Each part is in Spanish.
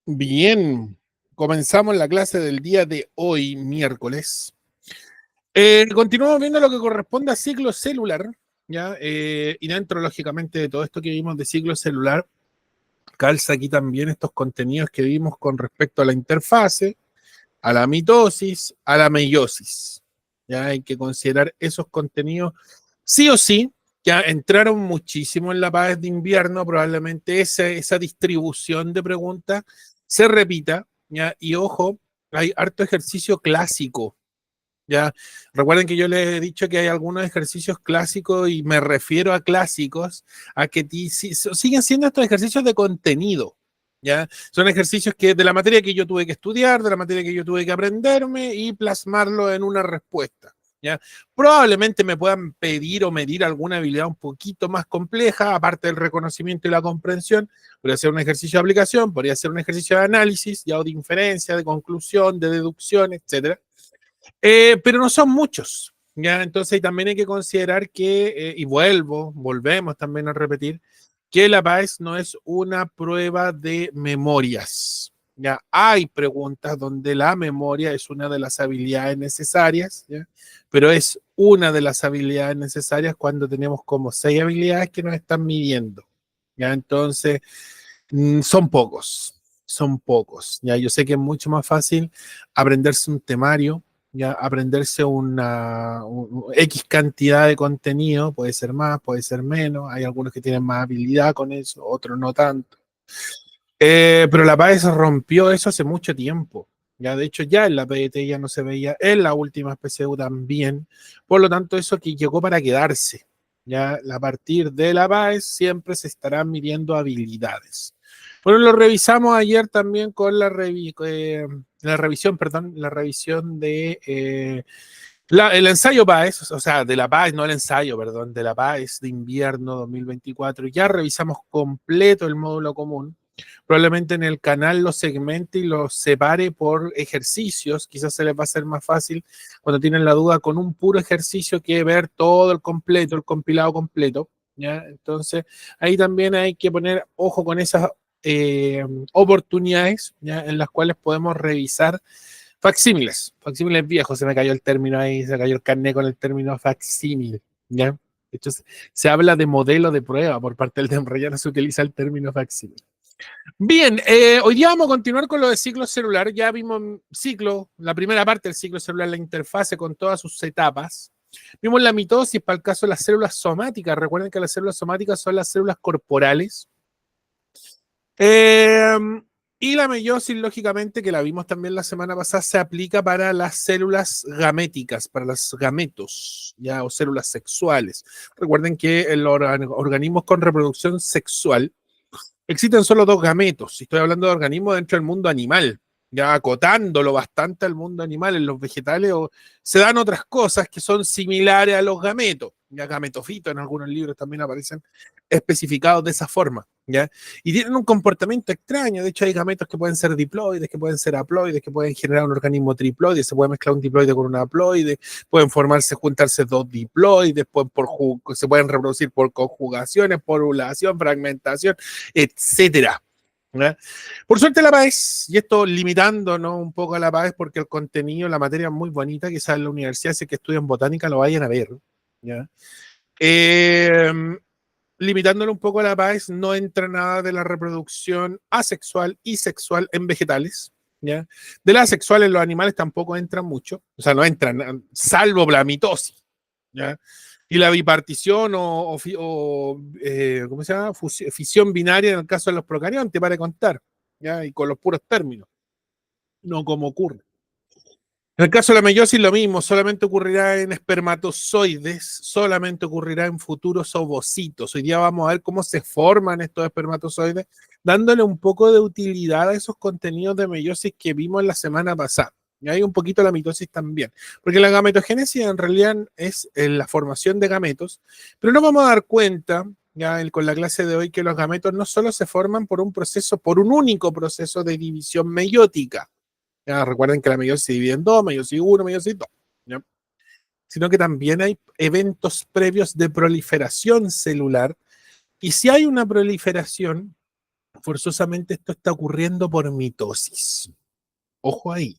Bien, comenzamos la clase del día de hoy, miércoles. Continuamos viendo lo que corresponde a ciclo celular, ¿ya? Y dentro, lógicamente, de todo esto que vimos de ciclo celular, calza aquí también estos contenidos que vimos con respecto a la interfase, a la mitosis, a la meiosis. Ya hay que considerar esos contenidos sí o sí. Ya entraron muchísimo en la paz de invierno, probablemente esa distribución de preguntas se repita, ¿ya? Y ojo, hay harto ejercicio clásico, ¿ya? Recuerden que yo les he dicho que hay algunos ejercicios clásicos y me refiero a clásicos, a que siguen siendo estos ejercicios de contenido, ¿ya? Son ejercicios que de la materia que yo tuve que estudiar, de la materia que yo tuve que aprenderme y plasmarlo en una respuesta, ¿ya? Probablemente me puedan pedir o medir alguna habilidad un poquito más compleja, aparte del reconocimiento y la comprensión. Podría ser un ejercicio de aplicación, podría ser un ejercicio de análisis, ya o de inferencia, de conclusión, de deducción, etcétera. Pero no son muchos, ¿ya? Entonces también hay que considerar que, y volvemos también a repetir, que la PAES no es una prueba de memorias. Ya hay preguntas donde la memoria es una de las habilidades necesarias, ¿ya? Pero es una de las habilidades necesarias cuando tenemos como 6 habilidades que nos están midiendo. ¿Ya? Entonces, son pocos. Ya, yo sé que es mucho más fácil aprenderse un temario, ya aprenderse X cantidad de contenido, puede ser más, puede ser menos, hay algunos que tienen más habilidad con eso, otros no tanto. Pero la PAES rompió eso hace mucho tiempo. Ya, de hecho, ya en la PDT ya no se veía, en la última PCU también. Por lo tanto, eso que llegó para quedarse. Ya a partir de la PAES siempre se estarán midiendo habilidades. Bueno, lo revisamos ayer también con la revisión, perdón, la revisión de el ensayo PAES, o sea, de la PAES, no el ensayo, perdón, de la PAES de invierno 2024. Ya revisamos completo el módulo común. Probablemente en el canal los segmente y los separe por ejercicios. Quizás se les va a hacer más fácil cuando tienen la duda con un puro ejercicio que ver todo el completo, el compilado completo. ¿Ya? Entonces, ahí también hay que poner ojo con esas oportunidades, ¿ya? En las cuales podemos revisar facsímiles viejos, se me cayó el término ahí, se cayó el carnet con el término facsímil, ¿ya? De hecho, se habla de modelo de prueba por parte del DEMRE, ya no se utiliza el término facsímil. Bien, hoy día vamos a continuar con lo de ciclo celular. Ya vimos ciclo, la primera parte del ciclo celular, la interfase con todas sus etapas. Vimos la mitosis para el caso de las células somáticas. Recuerden que las células somáticas son las células corporales. Eh, y la meiosis, lógicamente, que la vimos también la semana pasada, se aplica para las células gaméticas, para los gametos, ya, o células sexuales. Recuerden que en los organismos con reproducción sexual existen solo dos gametos. Estoy hablando de organismos dentro del mundo animal, ya acotándolo bastante al mundo animal. En los vegetales se dan otras cosas que son similares a los gametos. Ya gametofitos en algunos libros también aparecen especificados de esa forma. ¿Ya? Y tienen un comportamiento extraño. De hecho, hay gametos que pueden ser diploides, que pueden ser haploides, que pueden generar un organismo triploide. Se puede mezclar un diploide con un haploide, pueden juntarse dos diploides, se pueden reproducir por conjugaciones, por ovulación, fragmentación, etcétera. ¿Ya? Por suerte la PAES, y esto limitando, ¿no?, un poco a la PAES porque el contenido, la materia es muy bonita, quizás en la universidad, si que estudian botánica lo vayan a ver. ¿Ya? Eh, Limitándolo un poco a la PAES, no entra nada de la reproducción asexual y sexual en vegetales. ¿Ya? De la asexual en los animales tampoco entran mucho, o sea, no entran, salvo la mitosis. ¿Ya? Y la bipartición ¿cómo se llama? Fisión binaria en el caso de los procariontes, para contar, ¿ya? Y con los puros términos, no como ocurre. En el caso de la meiosis, lo mismo, solamente ocurrirá en espermatozoides, solamente ocurrirá en futuros ovocitos. Hoy día vamos a ver cómo se forman estos espermatozoides, dándole un poco de utilidad a esos contenidos de meiosis que vimos la semana pasada. Y hay un poquito la mitosis también, porque la gametogénesis en realidad es la formación de gametos, pero nos vamos a dar cuenta ya con la clase de hoy que los gametos no solo se forman por un único proceso de división meiótica. Ya, recuerden que la meiosis se divide en dos, meiosis 1, meiosis 2, ¿ya? Sino que también hay eventos previos de proliferación celular. Y si hay una proliferación, forzosamente esto está ocurriendo por mitosis. Ojo ahí.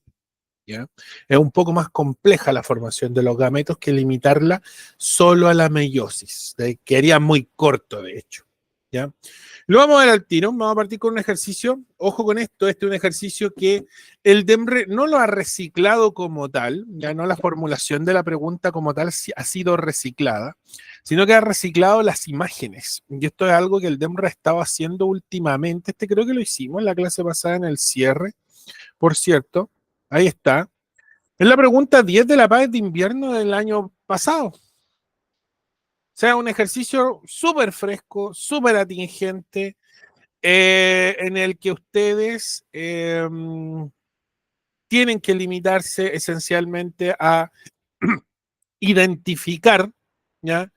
¿Ya? Es un poco más compleja la formación de los gametos que limitarla solo a la meiosis. Quedaría muy corto, de hecho. ¿Ya? Lo vamos a ver al tiro. Vamos a partir con un ejercicio. Ojo con esto, este es un ejercicio que el DEMRE no lo ha reciclado como tal, ya no la formulación de la pregunta como tal ha sido reciclada, sino que ha reciclado las imágenes. Y esto es algo que el DEMRE ha estado haciendo últimamente. Este creo que lo hicimos en la clase pasada en el cierre, por cierto. Ahí está. Es la pregunta 10 de la PAES de invierno del año pasado. O sea, un ejercicio súper fresco, súper atingente, en el que ustedes tienen que limitarse esencialmente a identificar, ¿ya?,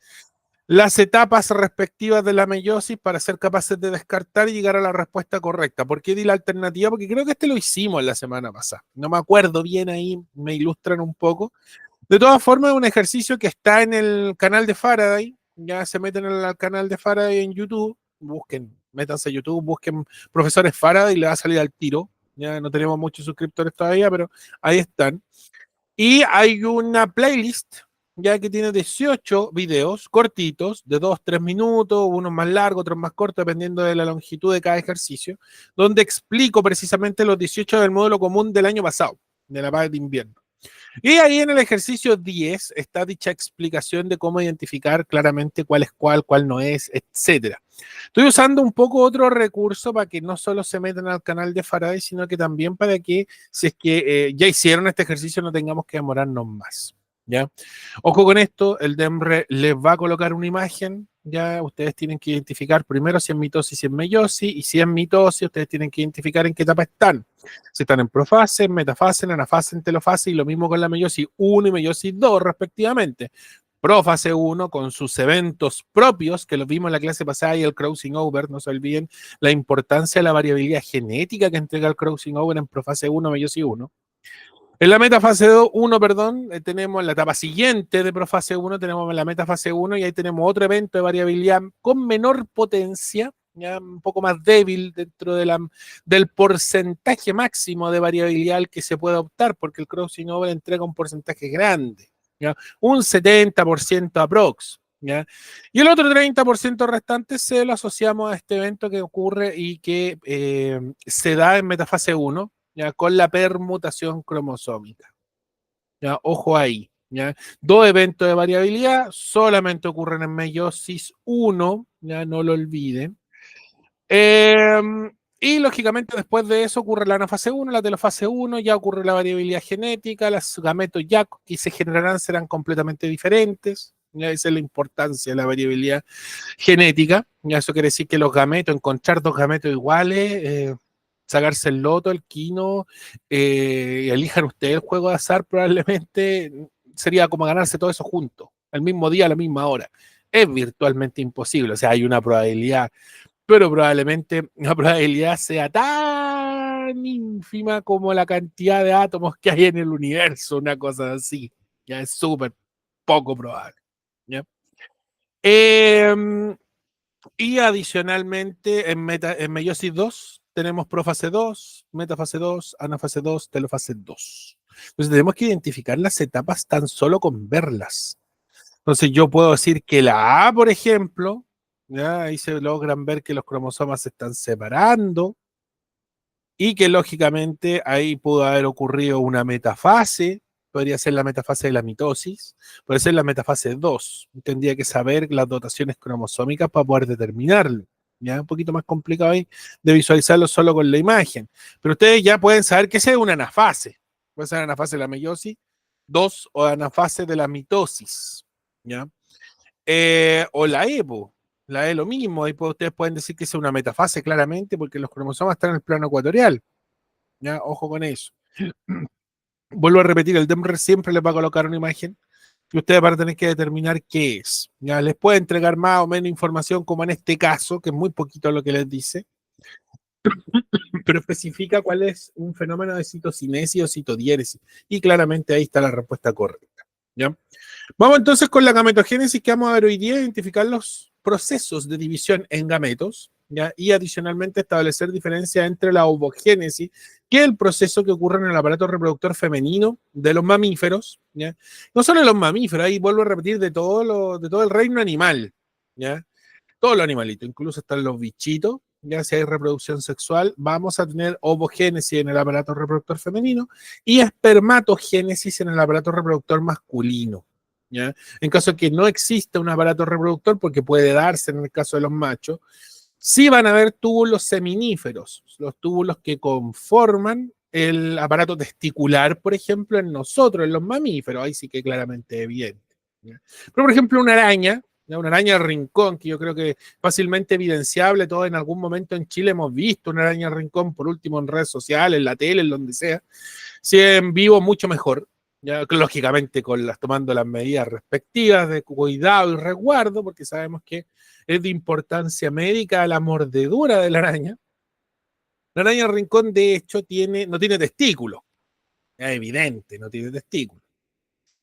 las etapas respectivas de la meiosis para ser capaces de descartar y llegar a la respuesta correcta. ¿Por qué di la alternativa? Porque creo que este lo hicimos la semana pasada. No me acuerdo bien ahí, me ilustran un poco. De todas formas, es un ejercicio que está en el canal de Faraday. Ya se meten al canal de Faraday en YouTube. Busquen, métanse a YouTube, busquen profesores Faraday y le va a salir al tiro. Ya no tenemos muchos suscriptores todavía, pero ahí están. Y hay una playlist ya que tiene 18 videos cortitos, de 2-3 minutos, unos más largos, otros más cortos, dependiendo de la longitud de cada ejercicio, donde explico precisamente los 18 del módulo común del año pasado, de la PAES de invierno. Y ahí en el ejercicio 10 está dicha explicación de cómo identificar claramente cuál es cuál no es, etcétera. Estoy usando un poco otro recurso para que no solo se metan al canal de Faraday, sino que también para que, si es que ya hicieron este ejercicio, no tengamos que demorarnos más. ¿Ya? Ojo con esto, el DEMRE les va a colocar una imagen, ya ustedes tienen que identificar primero si es mitosis y si es meiosis, y si es mitosis, ustedes tienen que identificar en qué etapa están. Si están en profase, en metafase, en anafase, en telofase, y lo mismo con la meiosis 1 y meiosis 2, respectivamente. Profase 1 con sus eventos propios, que los vimos en la clase pasada, y el crossing over, no se olviden la importancia de la variabilidad genética que entrega el crossing over en profase 1, meiosis 1. En la metafase 1, perdón, tenemos la etapa siguiente de profase 1, tenemos la metafase 1 y ahí tenemos otro evento de variabilidad con menor potencia, ya un poco más débil dentro de del porcentaje máximo de variabilidad al que se puede optar, porque el crossing over entrega un porcentaje grande, ¿ya? Un 70% aprox. ¿Ya? Y el otro 30% restante se lo asociamos a este evento que ocurre y que se da en metafase 1, ¿ya?, con la permutación cromosómica. ¿Ya? Ojo ahí. ¿Ya? Dos eventos de variabilidad solamente ocurren en meiosis 1, ya no lo olviden. Y lógicamente después de eso ocurre la anafase 1, la telofase 1, ya ocurre la variabilidad genética, los gametos ya que se generarán serán completamente diferentes. Ya esa es la importancia de la variabilidad genética. Ya eso quiere decir que los gametos, encontrar dos gametos iguales, sacarse el loto, el quino, elijan ustedes el juego de azar, probablemente sería como ganarse todo eso junto, al mismo día, a la misma hora. Es virtualmente imposible, o sea, hay una probabilidad, pero probablemente la probabilidad sea tan ínfima como la cantidad de átomos que hay en el universo, una cosa así. Ya es súper poco probable. ¿Ya? Y adicionalmente en meiosis 2 tenemos profase 2, metafase 2, anafase 2, telofase 2. Entonces tenemos que identificar las etapas tan solo con verlas. Entonces yo puedo decir que la A, por ejemplo, ¿ya?, ahí se logran ver que los cromosomas se están separando y que lógicamente ahí pudo haber ocurrido una metafase, podría ser la metafase de la mitosis, puede ser la metafase 2. Tendría que saber las dotaciones cromosómicas para poder determinarlo. Ya un poquito más complicado ahí de visualizarlo solo con la imagen. Pero ustedes ya pueden saber que esa es una anafase. Puede ser anafase de la meiosis 2 o anafase de la mitosis. ¿Ya? O la EPO. La E lo mismo, ahí ustedes pueden decir que es una metafase claramente porque los cromosomas están en el plano ecuatorial. ¿Ya? Ojo con eso. Vuelvo a repetir, el DEMRE siempre les va a colocar una imagen y ustedes van a tener que determinar qué es. ¿Ya? Les puede entregar más o menos información, como en este caso, que es muy poquito lo que les dice, pero especifica cuál es un fenómeno de citocinesis o citodiéresis. Y claramente ahí está la respuesta correcta. ¿Ya? Vamos entonces con la gametogénesis que vamos a ver hoy día, identificar los procesos de división en gametos. ¿ya? Y adicionalmente establecer diferencias entre la ovogénesis, que es el proceso que ocurre en el aparato reproductor femenino de los mamíferos, ¿ya? No solo de los mamíferos, ahí vuelvo a repetir, de todo el reino animal, ¿ya? Todos los animalitos, incluso están los bichitos, ya si hay reproducción sexual, vamos a tener ovogénesis en el aparato reproductor femenino y espermatogénesis en el aparato reproductor masculino. ¿Ya? En caso de que no exista un aparato reproductor, porque puede darse en el caso de los machos, sí van a haber túbulos seminíferos, los túbulos que conforman el aparato testicular, por ejemplo, en nosotros, en los mamíferos, ahí sí que claramente evidente. ¿Ya? Pero, por ejemplo, una araña rincón, que yo creo que fácilmente evidenciable, todos en algún momento en Chile hemos visto una araña rincón, por último en redes sociales, en la tele, en donde sea, si en vivo mucho mejor, ya, lógicamente tomando las medidas respectivas de cuidado y resguardo, porque sabemos que es de importancia médica la mordedura de la araña. La araña rincón, de hecho, no tiene testículos, es evidente, no tiene testículos,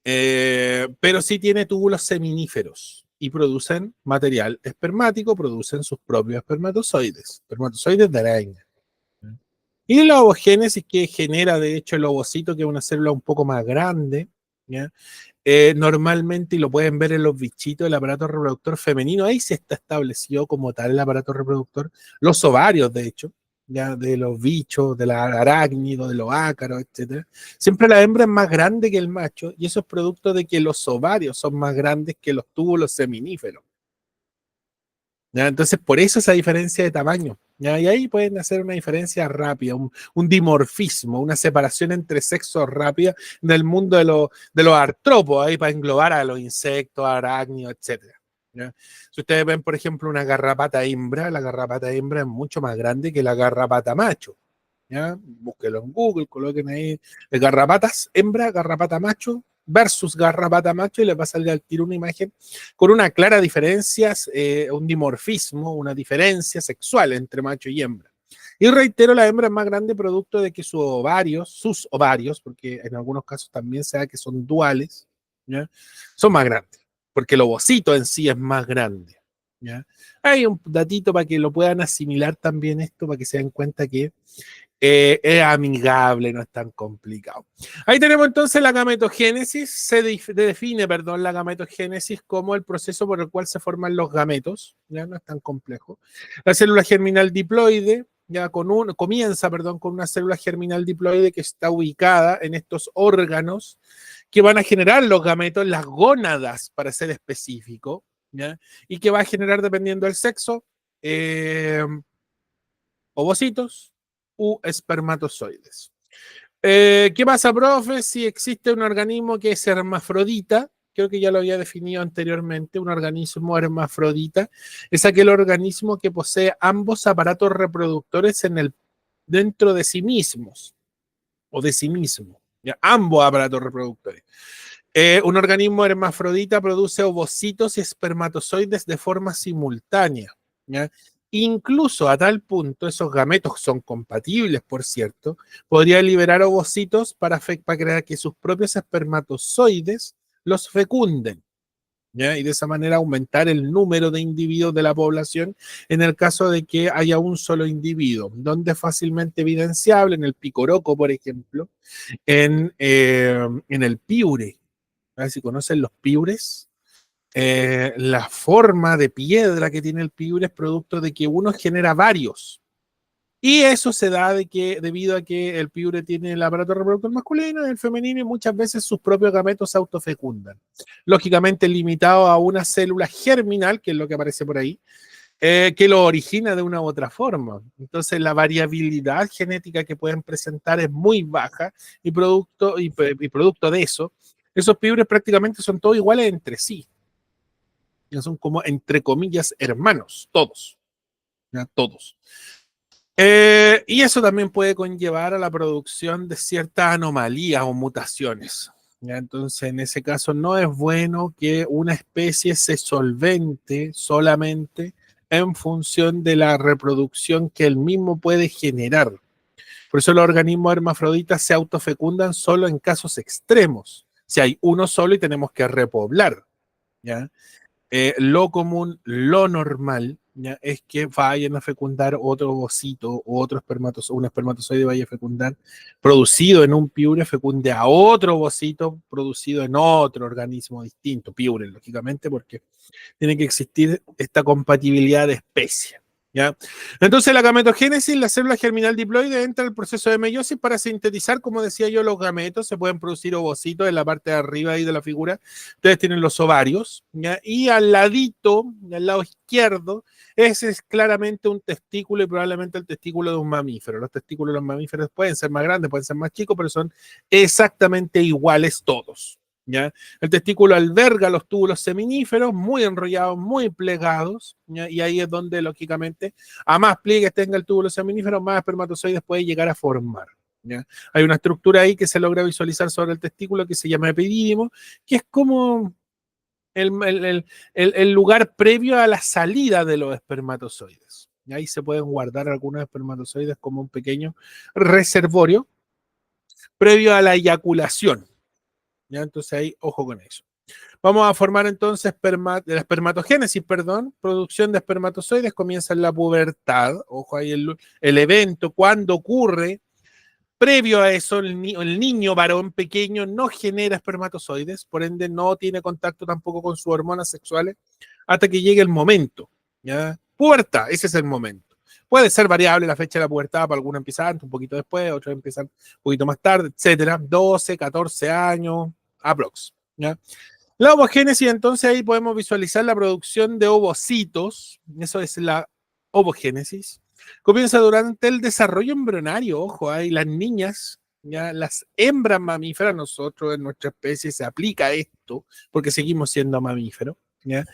pero sí tiene túbulos seminíferos y producen material espermático, producen sus propios espermatozoides de araña. Y la ovogénesis, que genera de hecho el ovocito, que es una célula un poco más grande, ¿ya? Normalmente, y lo pueden ver en los bichitos del aparato reproductor femenino, ahí se está establecido como tal el aparato reproductor, los ovarios, de hecho, ya de los bichos, de los arácnidos, de los ácaros, etcétera. Siempre la hembra es más grande que el macho, y eso es producto de que los ovarios son más grandes que los túbulos seminíferos. ¿Ya? Entonces, por eso esa diferencia de tamaño. ¿Ya? Y ahí pueden hacer una diferencia rápida, un dimorfismo, una separación entre sexos rápida del mundo de los artrópodos, ahí para englobar a los insectos, arácnidos, etc. ¿Ya? Si ustedes ven, por ejemplo, una garrapata hembra, la garrapata hembra es mucho más grande que la garrapata macho. ¿Ya? Búsquenlo en Google, coloquen ahí garrapatas hembra, garrapata macho versus garrapata macho y les va a salir al tiro una imagen con una clara diferencia, un dimorfismo, una diferencia sexual entre macho y hembra. Y reitero, la hembra es más grande producto de que sus ovarios, porque en algunos casos también se da que son duales, ¿ya? Son más grandes, porque el ovocito en sí es más grande. ¿Ya? Hay un datito para que lo puedan asimilar también esto, para que se den cuenta que es amigable, no es tan complicado. Ahí tenemos entonces la gametogénesis. Se define, perdón, la gametogénesis como el proceso por el cual se forman los gametos. Ya no es tan complejo. La célula germinal diploide ya comienza, perdón, con una célula germinal diploide que está ubicada en estos órganos que van a generar los gametos, las gónadas, para ser específico, ¿ya? Y que va a generar, dependiendo del sexo, ovocitos u espermatozoides. ¿Qué pasa, profe? Si existe un organismo que es hermafrodita, creo que ya lo había definido anteriormente, un organismo hermafrodita es aquel organismo que posee ambos aparatos reproductores dentro de sí mismos, o de sí mismo, ¿ya? Ambos aparatos reproductores. Un organismo hermafrodita produce ovocitos y espermatozoides de forma simultánea, ¿ya? Incluso a tal punto, esos gametos son compatibles, por cierto, podría liberar ovocitos para crear que sus propios espermatozoides los fecunden, ¿ya? Y de esa manera aumentar el número de individuos de la población en el caso de que haya un solo individuo, donde es fácilmente evidenciable en el picoroco, por ejemplo, en el piure. A ver si conocen los piures. La forma de piedra que tiene el piure es producto de que uno genera varios. Y eso se da debido a que el piure tiene el aparato reproductor masculino y el femenino, y muchas veces sus propios gametos se autofecundan. Lógicamente limitado a una célula germinal, que es lo que aparece por ahí, que lo origina de una u otra forma. Entonces la variabilidad genética que pueden presentar es muy baja y producto de eso, esos pibres prácticamente son todos iguales entre sí. Ya son como, entre comillas, hermanos, todos. ¿Ya? Todos. Y eso también puede conllevar a la producción de ciertas anomalías o mutaciones. ¿Ya? Entonces, en ese caso, no es bueno que una especie se solvente solamente en función de la reproducción que el mismo puede generar. Por eso los organismos hermafroditas se autofecundan solo en casos extremos. Si hay uno solo y tenemos que repoblar, ¿ya? Lo común, lo normal, ¿ya? Es que vayan a fecundar otro ovocito o otro espermatozoide, un espermatozoide vaya a fecundar, producido en un piure, fecunde a otro ovocito producido en otro organismo distinto, piure, lógicamente, porque tiene que existir esta compatibilidad de especie. ¿Ya? Entonces la gametogénesis, la célula germinal diploide entra al proceso de meiosis para sintetizar, como decía yo, los gametos. Se pueden producir ovocitos en la parte de arriba ahí de la figura. Ustedes tienen los ovarios, ¿ya? Y al ladito, al lado izquierdo, ese es claramente un testículo y probablemente el testículo de un mamífero. Los testículos de los mamíferos pueden ser más grandes, pueden ser más chicos, pero son exactamente iguales todos. ¿Ya? El testículo alberga los túbulos seminíferos, muy enrollados, muy plegados, ¿ya? Y ahí es donde, lógicamente, a más pliegues tenga el túbulo seminífero, más espermatozoides puede llegar a formar. ¿Ya? Hay una estructura ahí que se logra visualizar sobre el testículo que se llama epidídimo, que es como el lugar previo a la salida de los espermatozoides. Y ahí se pueden guardar algunos espermatozoides como un pequeño reservorio previo a la eyaculación. ¿Ya? Entonces ahí, ojo con eso. Vamos a formar entonces la espermatogénesis, perdón, producción de espermatozoides, comienza en la pubertad, ojo ahí el evento, cuando ocurre, previo a eso el niño varón pequeño no genera espermatozoides, por ende no tiene contacto tampoco con sus hormonas sexuales hasta que llegue el momento, ¿ya? Pubertad, ese es el momento. Puede ser variable la fecha de la pubertad, para algunos empiezan antes, un poquito después, otros empiezan un poquito más tarde, etcétera. 12, 14 años, aprox. ¿Ya? La ovogénesis, entonces ahí podemos visualizar la producción de ovocitos, eso es la ovogénesis. Comienza durante el desarrollo embrionario, ojo, ahí las niñas, ya las hembras mamíferas, nosotros en nuestra especie se aplica esto, porque seguimos siendo mamíferos, ¿ya?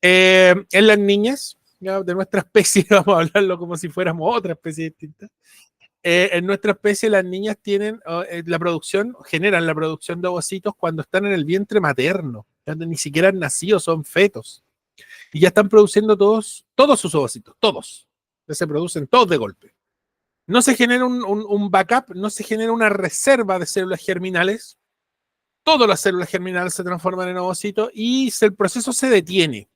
En las niñas, ¿ya? De nuestra especie, vamos a hablarlo como si fuéramos otra especie distinta. En nuestra especie las niñas tienen la producción, generan la producción de ovocitos cuando están en el vientre materno, cuando ni siquiera han nacido, son fetos. Y ya están produciendo todos sus ovocitos, todos. Ya se producen todos de golpe. No se genera un backup, no se genera una reserva de células germinales. Todas las células germinales se transforman en ovocitos y el proceso se detiene.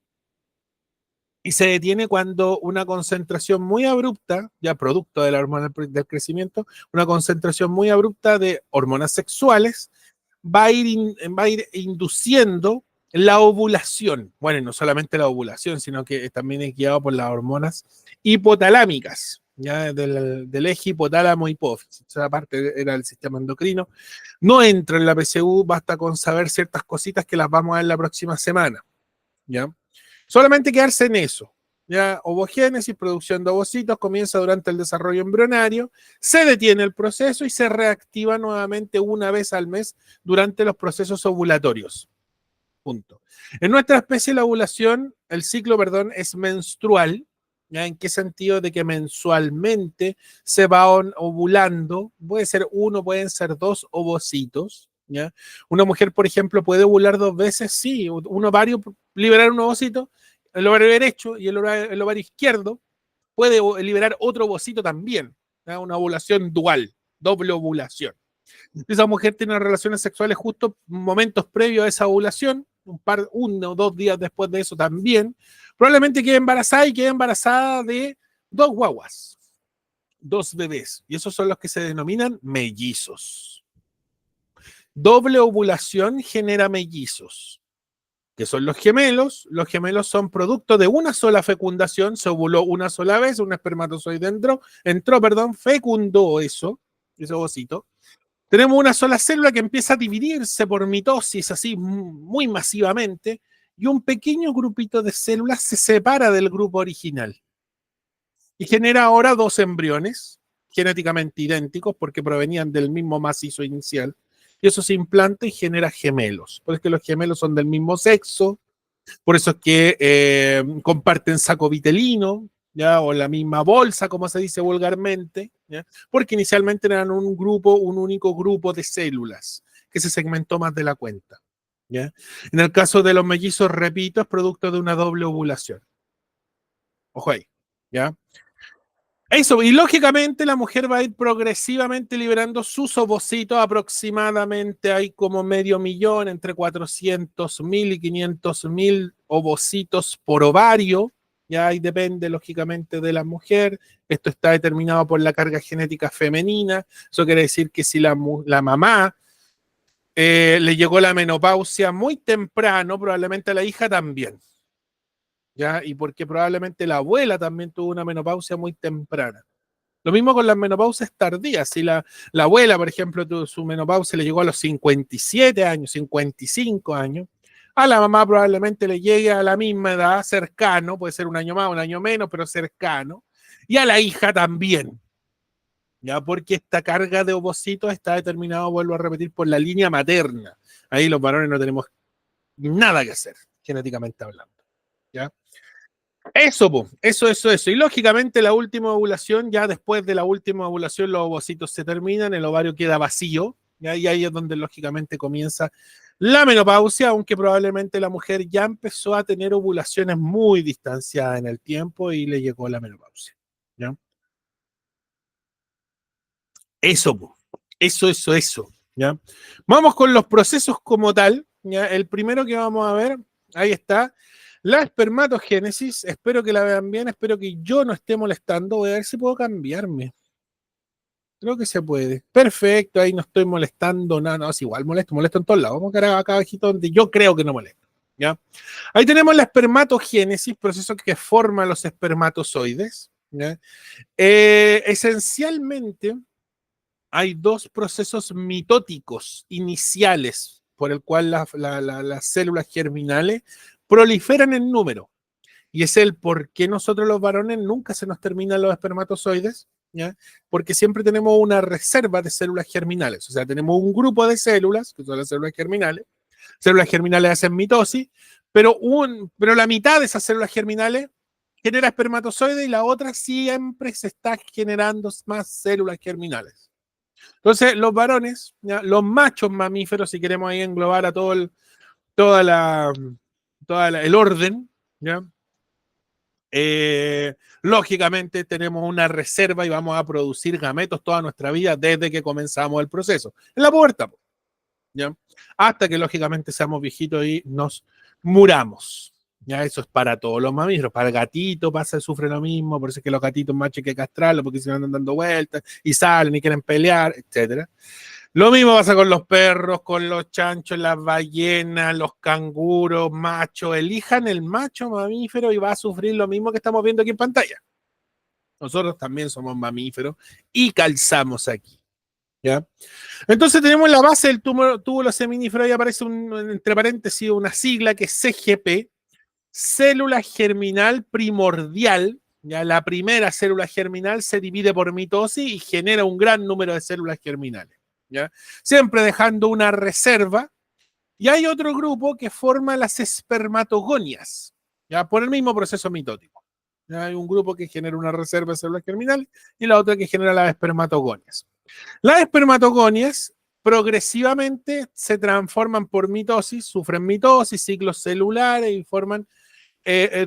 Y se detiene cuando una concentración muy abrupta, ya producto de la hormona del crecimiento, una concentración muy abrupta de hormonas sexuales va a ir induciendo la ovulación. Bueno, y no solamente la ovulación, sino que también es guiado por las hormonas hipotalámicas, ya del eje hipotálamo hipófisis. Esa parte era el sistema endocrino. No entra en la PSU, basta con saber ciertas cositas que las vamos a ver la próxima semana. ¿Ya? Solamente quedarse en eso. Ya, ovogénesis, producción de ovocitos, comienza durante el desarrollo embrionario, se detiene el proceso y se reactiva nuevamente una vez al mes durante los procesos ovulatorios. Punto. En nuestra especie la ovulación, el ciclo, perdón, es menstrual. ¿Ya? ¿En qué sentido? De que mensualmente se va ovulando, puede ser uno, pueden ser dos ovocitos. ¿Ya? Una mujer, por ejemplo, puede ovular 2 veces, sí, un ovario, liberar un ovocito, el ovario derecho y el ovario izquierdo puede liberar otro ovocito también, ¿ya? Una ovulación dual, doble ovulación. Esa mujer tiene relaciones sexuales justo momentos previos a esa ovulación, 1 o 2 días después de eso también, probablemente quede embarazada y quede embarazada de 2 guaguas, 2 bebés, y esos son los que se denominan mellizos. Doble ovulación genera mellizos, que son los gemelos. Los gemelos son producto de una sola fecundación, se ovuló una sola vez, un espermatozoide entró, fecundó ese ovocito. Tenemos una sola célula que empieza a dividirse por mitosis, así muy masivamente, y un pequeño grupito de células se separa del grupo original y genera ahora 2 embriones genéticamente idénticos porque provenían del mismo macizo inicial, y eso se implanta y genera gemelos. Por eso es que los gemelos son del mismo sexo, por eso es que comparten saco vitelino, ¿ya? O la misma bolsa, como se dice vulgarmente, ¿ya? Porque inicialmente eran un único grupo de células que se segmentó más de la cuenta. ¿Ya? En el caso de los mellizos, repito, es producto de una doble ovulación. Ojo ahí, ¿ya? Eso, y lógicamente la mujer va a ir progresivamente liberando sus ovocitos, aproximadamente hay como 500.000, entre 400.000 y 500.000 ovocitos por ovario, ya ahí depende lógicamente de la mujer. Esto está determinado por la carga genética femenina. Eso quiere decir que si la mamá le llegó la menopausia muy temprano, probablemente a la hija también. ¿Ya? Y porque probablemente la abuela también tuvo una menopausia muy temprana. Lo mismo con las menopausias tardías. Si la abuela, por ejemplo, su menopausia le llegó a los 57 años, 55 años, a la mamá probablemente le llegue a la misma edad, cercano, puede ser un año más, un año menos, pero cercano, y a la hija también. Ya porque esta carga de ovocitos está determinado, vuelvo a repetir, por la línea materna. Ahí los varones no tenemos nada que hacer, genéticamente hablando. ¿Ya? Eso, po, eso. Y lógicamente la última ovulación, ya después de la última ovulación, los ovocitos se terminan, el ovario queda vacío, ¿ya? Y ahí es donde lógicamente comienza la menopausia, aunque probablemente la mujer ya empezó a tener ovulaciones muy distanciadas en el tiempo y le llegó la menopausia. ¿Ya? Eso, po, eso. ¿Ya? Vamos con los procesos como tal. ¿Ya? El primero que vamos a ver, ahí está. La espermatogénesis, espero que la vean bien, espero que yo no esté molestando. Voy a ver si puedo cambiarme. Creo que se puede. Perfecto, ahí no estoy molestando. No, es igual molesto en todos lados. Vamos a quedar acá abajito donde yo creo que no molesto. ¿Ya? Ahí tenemos la espermatogénesis, proceso que forma los espermatozoides. ¿Ya? Esencialmente, hay dos procesos mitóticos iniciales por el cual las células germinales proliferan en número. Y es el por qué nosotros los varones nunca se nos terminan los espermatozoides, ¿ya? Porque siempre tenemos una reserva de células germinales. O sea, tenemos un grupo de células, que son las células germinales. Células germinales hacen mitosis, pero la mitad de esas células germinales genera espermatozoides y la otra siempre se está generando más células germinales. Entonces, los varones, ¿ya? Los machos mamíferos, si queremos ahí englobar a toda la, el orden, ¿ya? Lógicamente tenemos una reserva y vamos a producir gametos toda nuestra vida desde que comenzamos el proceso. En la pubertad, ¿ya? Hasta que lógicamente seamos viejitos y nos muramos. Ya eso es para todos los mamíferos. Para el gatito pasa, sufre lo mismo, por eso es que los gatitos machos hay que castrarlos porque se andan dando vueltas y salen y quieren pelear, etcétera. Lo mismo pasa con los perros, con los chanchos, las ballenas, los canguros, machos. Elijan el macho mamífero y va a sufrir lo mismo que estamos viendo aquí en pantalla. Nosotros también somos mamíferos y calzamos aquí. ¿Ya? Entonces tenemos la base del túbulo seminífero y aparece entre paréntesis una sigla que es CGP, célula germinal primordial. Ya la primera célula germinal se divide por mitosis y genera un gran número de células germinales. ¿Ya? Siempre dejando una reserva. Y hay otro grupo que forma las espermatogonias, ¿ya? Por el mismo proceso mitótico. ¿Ya? Hay un grupo que genera una reserva de células germinales y la otra que genera las espermatogonias. Las espermatogonias progresivamente se transforman por mitosis, sufren mitosis, ciclos celulares y forman,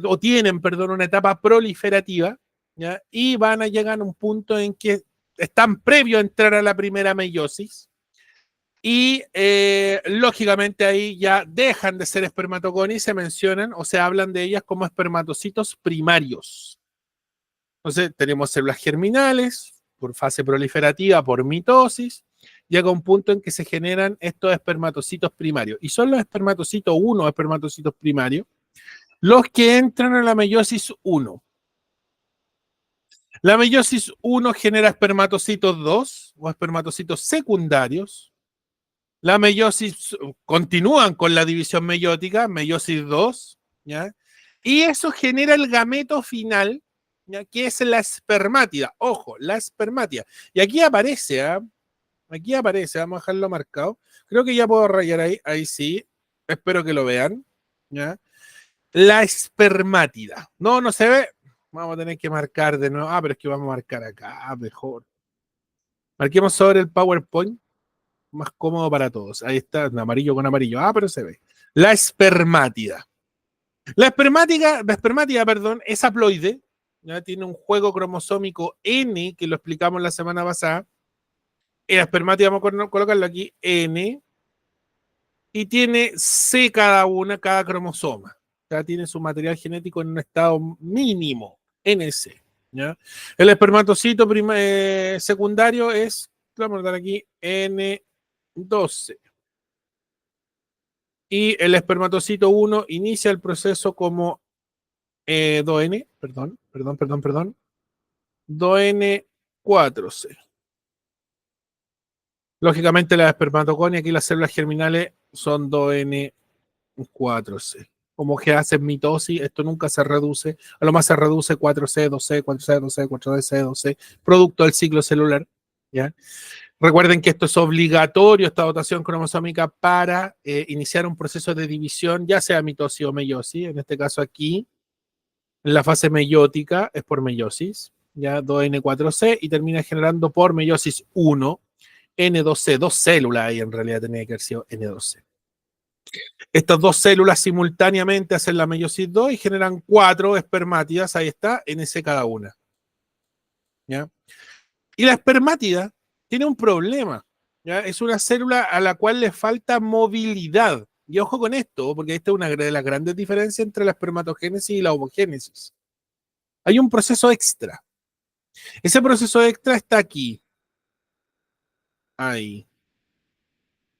o tienen, perdón, una etapa proliferativa, ¿ya? Y van a llegar a un punto en que están previo a entrar a la primera meiosis y lógicamente ahí ya dejan de ser espermatogonias y se mencionan o se hablan de ellas como espermatocitos primarios. Entonces tenemos células germinales por fase proliferativa, por mitosis, llega un punto en que se generan estos espermatocitos primarios. Y son los espermatocitos 1, espermatocitos primarios, los que entran a la meiosis 1. La meiosis 1 genera espermatocitos 2 o espermatocitos secundarios. La meiosis continúan con la división meiótica, meiosis 2, ¿ya? Y eso genera el gameto final, ¿ya? Que es la espermátida. Ojo, la espermátida. Y aquí aparece, ¿eh? Aquí aparece, vamos a dejarlo marcado. Creo que ya puedo rayar ahí sí. Espero que lo vean, ¿ya? La espermátida. No se ve. Vamos a tener que marcar de nuevo. Pero es que vamos a marcar acá, mejor. Marquemos sobre el PowerPoint más cómodo para todos. Ahí está, en amarillo con amarillo. Pero se ve. La espermátida. La espermátida, perdón, es haploide. ¿Ya? Tiene un juego cromosómico N, que lo explicamos la semana pasada. Y la espermátida, vamos a colocarlo aquí, N. Y tiene C cada cromosoma. ya tiene su material genético en un estado mínimo, NS. ¿Ya? El espermatocito secundario es, vamos a dar aquí, N12. Y el espermatocito 1 inicia el proceso como 2N, perdón, 2N4C. Lógicamente la espermatoconia, aquí las células germinales son 2N4C. Como que hacen mitosis, esto nunca se reduce, a lo más se reduce 4C, 2C, 4C, 2C, 4C, 2C, producto del ciclo celular. ¿Ya? Recuerden que esto es obligatorio, esta dotación cromosómica, para iniciar un proceso de división, ya sea mitosis o meiosis. En este caso aquí, en la fase meiótica es por meiosis, ya 2N4C, y termina generando por meiosis 1, N2C, dos células ahí en realidad tenía que haber sido N2C. Estas dos células simultáneamente hacen la meiosis 2 y generan 4 espermátidas, ahí está, NC cada una. ¿Ya? Y la espermátida tiene un problema, ¿ya? Es una célula a la cual le falta movilidad. Y ojo con esto, porque esta es una de las grandes diferencias entre la espermatogénesis y la homogénesis. Hay un proceso extra. Ese proceso extra está aquí. Ahí.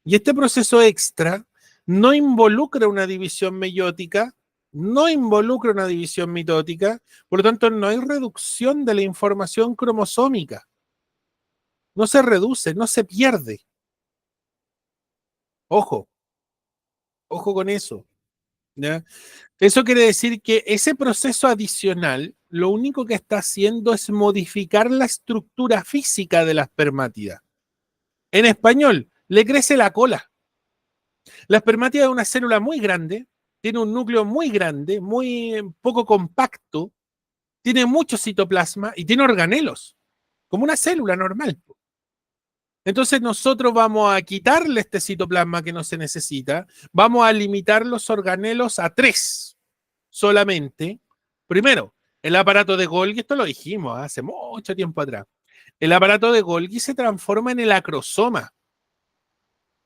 Y este proceso extra no involucra una división meiótica, no involucra una división mitótica, por lo tanto no hay reducción de la información cromosómica. No se reduce, no se pierde. Ojo, ojo con eso. ¿Ya? Eso quiere decir que ese proceso adicional lo único que está haciendo es modificar la estructura física de la espermátida. En español, le crece la cola. La espermátida es una célula muy grande, tiene un núcleo muy grande, muy poco compacto, tiene mucho citoplasma y tiene organelos, como una célula normal. Entonces nosotros vamos a quitarle este citoplasma que no se necesita, vamos a limitar los organelos a 3 solamente. Primero, el aparato de Golgi, esto lo dijimos hace mucho tiempo atrás, el aparato de Golgi se transforma en el acrosoma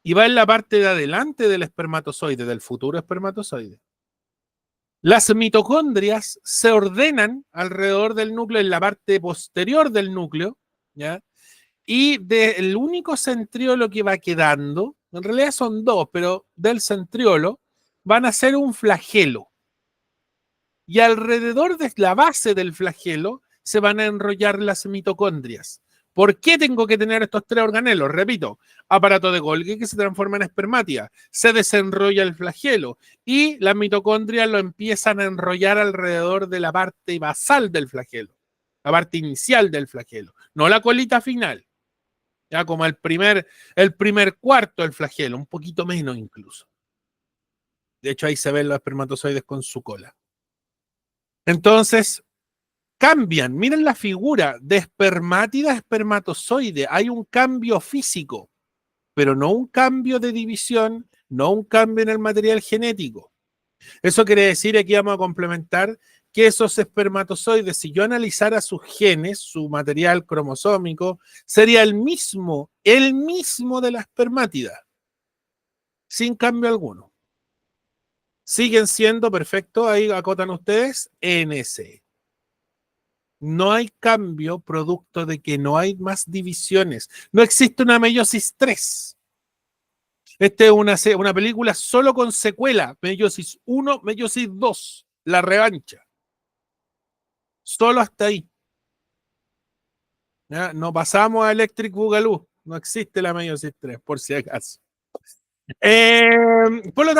y va en la parte de adelante del espermatozoide, del futuro espermatozoide. Las mitocondrias se ordenan alrededor del núcleo, en la parte posterior del núcleo, ¿ya? Y del único centriolo que va quedando, en realidad son dos, pero del centriolo, van a ser un flagelo. Y alrededor de la base del flagelo se van a enrollar las mitocondrias. ¿Por qué tengo que tener estos 3 organelos? Repito, aparato de Golgi que se transforma en espermátida, se desenrolla el flagelo y las mitocondrias lo empiezan a enrollar alrededor de la parte basal del flagelo, la parte inicial del flagelo, no la colita final, ya como el primer cuarto del flagelo, un poquito menos incluso. De hecho, ahí se ven los espermatozoides con su cola. Entonces, cambian. Miren la figura de espermátida a espermatozoide. Hay un cambio físico, pero no un cambio de división, no un cambio en el material genético. Eso quiere decir, aquí vamos a complementar, que esos espermatozoides, si yo analizara sus genes, su material cromosómico, sería el mismo de la espermátida, sin cambio alguno. Siguen siendo, perfecto, ahí acotan ustedes, NC. No hay cambio producto de que no hay más divisiones. No existe una meiosis 3. Esta es una película solo con secuela. Meiosis 1, meiosis 2. La revancha. Solo hasta ahí. ¿Ya? No pasamos a Electric Boogaloo. No existe la meiosis 3, por si acaso. Por lo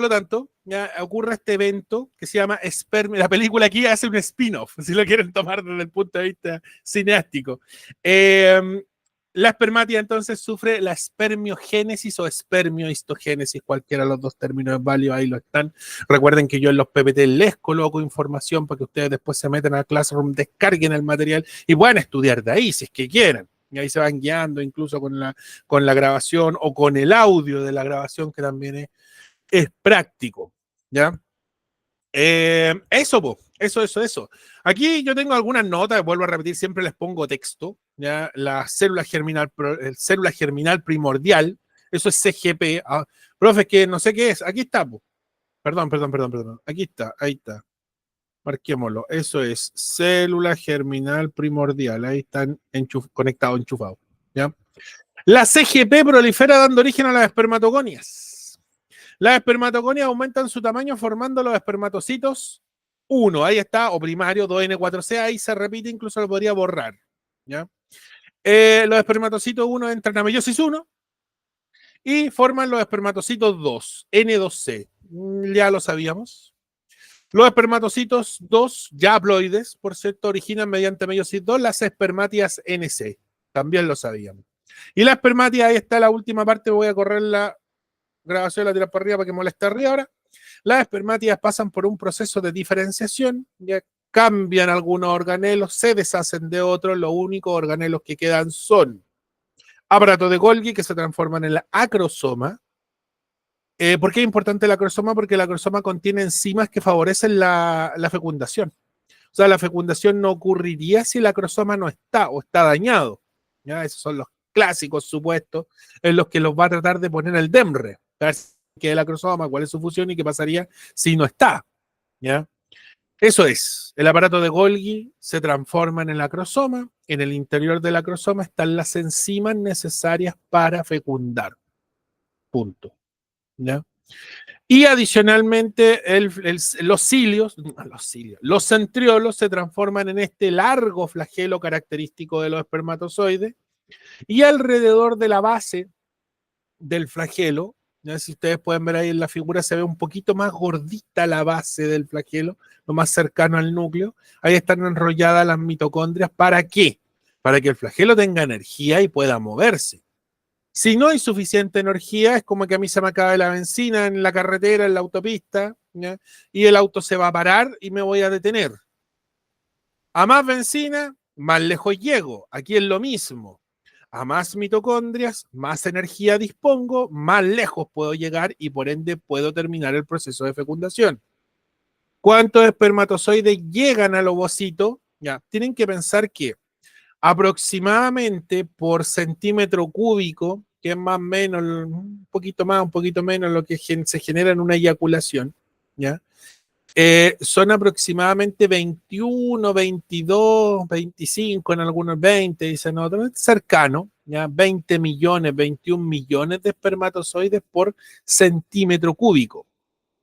tanto, ya ocurre este evento que se llama Espermio. La película aquí hace un spin-off, si lo quieren tomar desde el punto de vista cineástico. La espermátida entonces sufre la espermiogénesis o espermiohistogénesis, cualquiera de los dos términos es válido, ahí lo están. Recuerden que yo en los PPT les coloco información para que ustedes después se metan al Classroom, descarguen el material y puedan estudiar de ahí si es que quieren. Y ahí se van guiando incluso con la grabación o con el audio de la grabación, que también es práctico. ¿Ya? Eso. Aquí yo tengo algunas notas, vuelvo a repetir, siempre les pongo texto. ¿Ya? La célula germinal primordial, eso es CGP. Profe, que no sé qué es, aquí está. Perdón. Aquí está, ahí está. Marquémoslo. Eso es célula germinal primordial. Ahí están conectados, enchufados. ¿Ya? La CGP prolifera dando origen a las espermatogonias. Las espermatogonias aumentan su tamaño formando los espermatocitos 1. Ahí está, o primario, 2N4C. Ahí se repite, incluso lo podría borrar. ¿Ya? Los espermatocitos 1 entran a meiosis 1 y forman los espermatocitos 2, N2C. Ya lo sabíamos. Los espermatocitos 2, ya haploides, por cierto, originan mediante meiosis 2 las espermátidas NC. También lo sabíamos. Y la espermática, ahí está la última parte, voy a correr la grabación, la tirar para arriba para que moleste arriba ahora. Las espermátidas pasan por un proceso de diferenciación, ya cambian algunos organelos, se deshacen de otros, los únicos organelos que quedan son aparato de Golgi, que se transforman en la acrosoma. ¿Por qué es importante el acrosoma? Porque el acrosoma contiene enzimas que favorecen la fecundación. O sea, la fecundación no ocurriría si el acrosoma no está o está dañado. ¿Ya? Esos son los clásicos supuestos en los que los va a tratar de poner el DEMRE. A ver qué es el acrosoma, cuál es su función y qué pasaría si no está. ¿Ya? Eso es, el aparato de Golgi se transforma en el acrosoma. En el interior del acrosoma están las enzimas necesarias para fecundar. Punto. ¿Ya? Y adicionalmente los centriolos se transforman en este largo flagelo característico de los espermatozoides y alrededor de la base del flagelo, ¿ya? Si ustedes pueden ver ahí en la figura, se ve un poquito más gordita la base del flagelo, lo más cercano al núcleo. Ahí están enrolladas las mitocondrias. ¿Para qué? Para que el flagelo tenga energía y pueda moverse. Si no hay suficiente energía, es como que a mí se me acabe la benzina en la carretera, en la autopista, ¿ya? Y el auto se va a parar y me voy a detener. A más benzina, más lejos llego. Aquí es lo mismo. A más mitocondrias, más energía dispongo, más lejos puedo llegar y por ende puedo terminar el proceso de fecundación. ¿Cuántos espermatozoides llegan al ovocito? Ya, tienen que pensar que aproximadamente por centímetro cúbico, que es más o menos, un poquito más, un poquito menos lo que se genera en una eyaculación, ¿ya? Son aproximadamente 21, 22, 25, en algunos 20, dicen otros, cercano, ¿ya? 20 millones, 21 millones de espermatozoides por centímetro cúbico,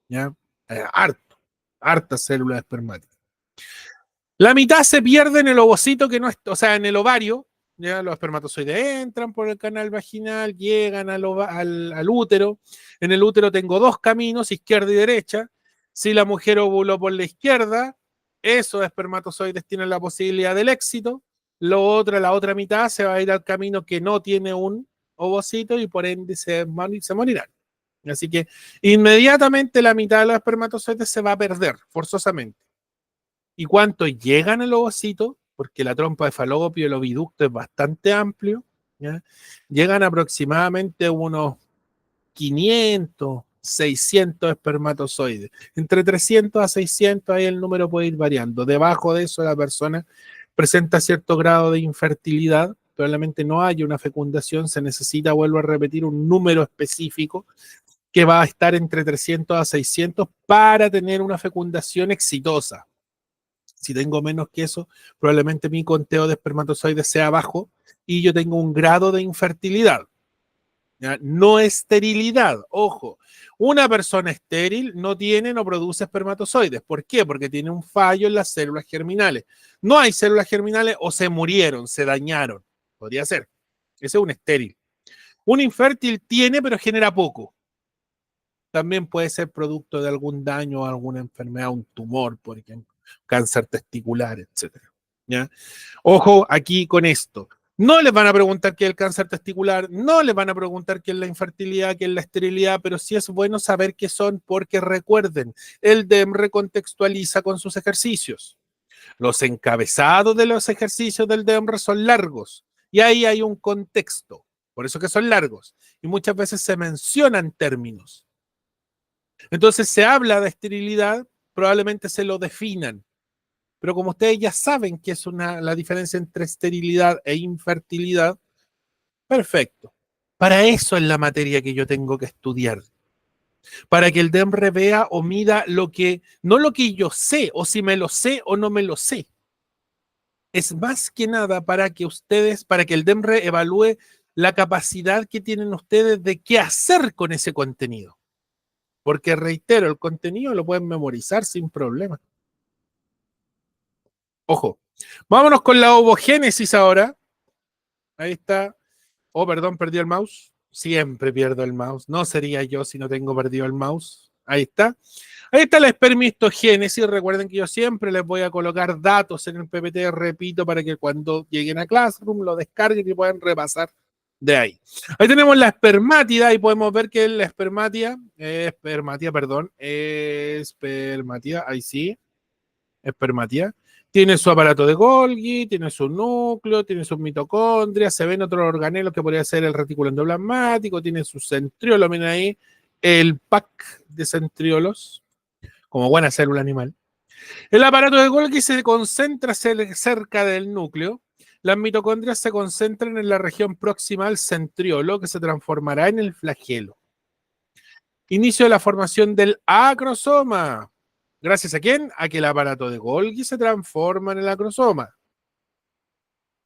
¿ya? Hartas células espermáticas. La mitad se pierde en el ovocito, que no es, o sea, en el ovario. Ya los espermatozoides entran por el canal vaginal, llegan al útero. En el útero tengo dos caminos, izquierda y derecha. Si la mujer ovuló por la izquierda, esos espermatozoides tienen la posibilidad del éxito. La otra mitad se va a ir al camino que no tiene un ovocito y por ende se morirán. Así que inmediatamente la mitad de los espermatozoides se va a perder, forzosamente. ¿Y cuánto llegan al ovocito? Porque la trompa de falopio, el oviducto es bastante amplio, ¿ya? Llegan aproximadamente unos 500, 600 espermatozoides. Entre 300 a 600, ahí el número puede ir variando. Debajo de eso la persona presenta cierto grado de infertilidad, probablemente no haya una fecundación, se necesita, vuelvo a repetir, un número específico que va a estar entre 300 a 600 para tener una fecundación exitosa. Si tengo menos que eso, probablemente mi conteo de espermatozoides sea bajo y yo tengo un grado de infertilidad. ¿Ya? No esterilidad, ojo. Una persona estéril no tiene, no produce espermatozoides. ¿Por qué? Porque tiene un fallo en las células germinales. No hay células germinales o se murieron, se dañaron. Podría ser. Ese es un estéril. Un infértil tiene, pero genera poco. También puede ser producto de algún daño, alguna enfermedad, un tumor, por ejemplo, cáncer testicular, etcétera. ¿Ya? Ojo aquí con esto. No les van a preguntar qué es el cáncer testicular, no les van a preguntar qué es la infertilidad, qué es la esterilidad, pero sí es bueno saber qué son, porque recuerden, el DEM recontextualiza con sus ejercicios. Los encabezados de los ejercicios del DEMRE son largos y ahí hay un contexto, por eso que son largos y muchas veces se mencionan términos. Entonces se habla de esterilidad, probablemente se lo definan, pero como ustedes ya saben que es la diferencia entre esterilidad e infertilidad, perfecto. Para eso es la materia que yo tengo que estudiar. para que el DEMRE vea o mida no lo que yo sé, o si me lo sé o no me lo sé. Es más que nada para que el DEMRE evalúe la capacidad que tienen ustedes de qué hacer con ese contenido. Porque reitero, el contenido lo pueden memorizar sin problema. Ojo, vámonos con la ovogénesis ahora. Ahí está. Oh, perdón, perdí el mouse. Siempre pierdo el mouse. No sería yo si no tengo perdido el mouse. Ahí está. Ahí está la espermistogénesis. Recuerden que yo siempre les voy a colocar datos en el PPT, repito, para que cuando lleguen a Classroom lo descarguen y puedan repasar de ahí. Ahí tenemos la espermátida y podemos ver que la espermátida, ahí sí, espermátida. Tiene su aparato de Golgi, tiene su núcleo, tiene sus mitocondrias, se ven otros organelos que podría ser el retículo endoplasmático, tiene su centriolo, miren ahí, el pack de centriolos, como buena célula animal. El aparato de Golgi se concentra cerca del núcleo. Las mitocondrias se concentran en la región próxima al centriolo, que se transformará en el flagelo. Inicio de la formación del acrosoma. ¿Gracias a quién? A que el aparato de Golgi se transforma en el acrosoma.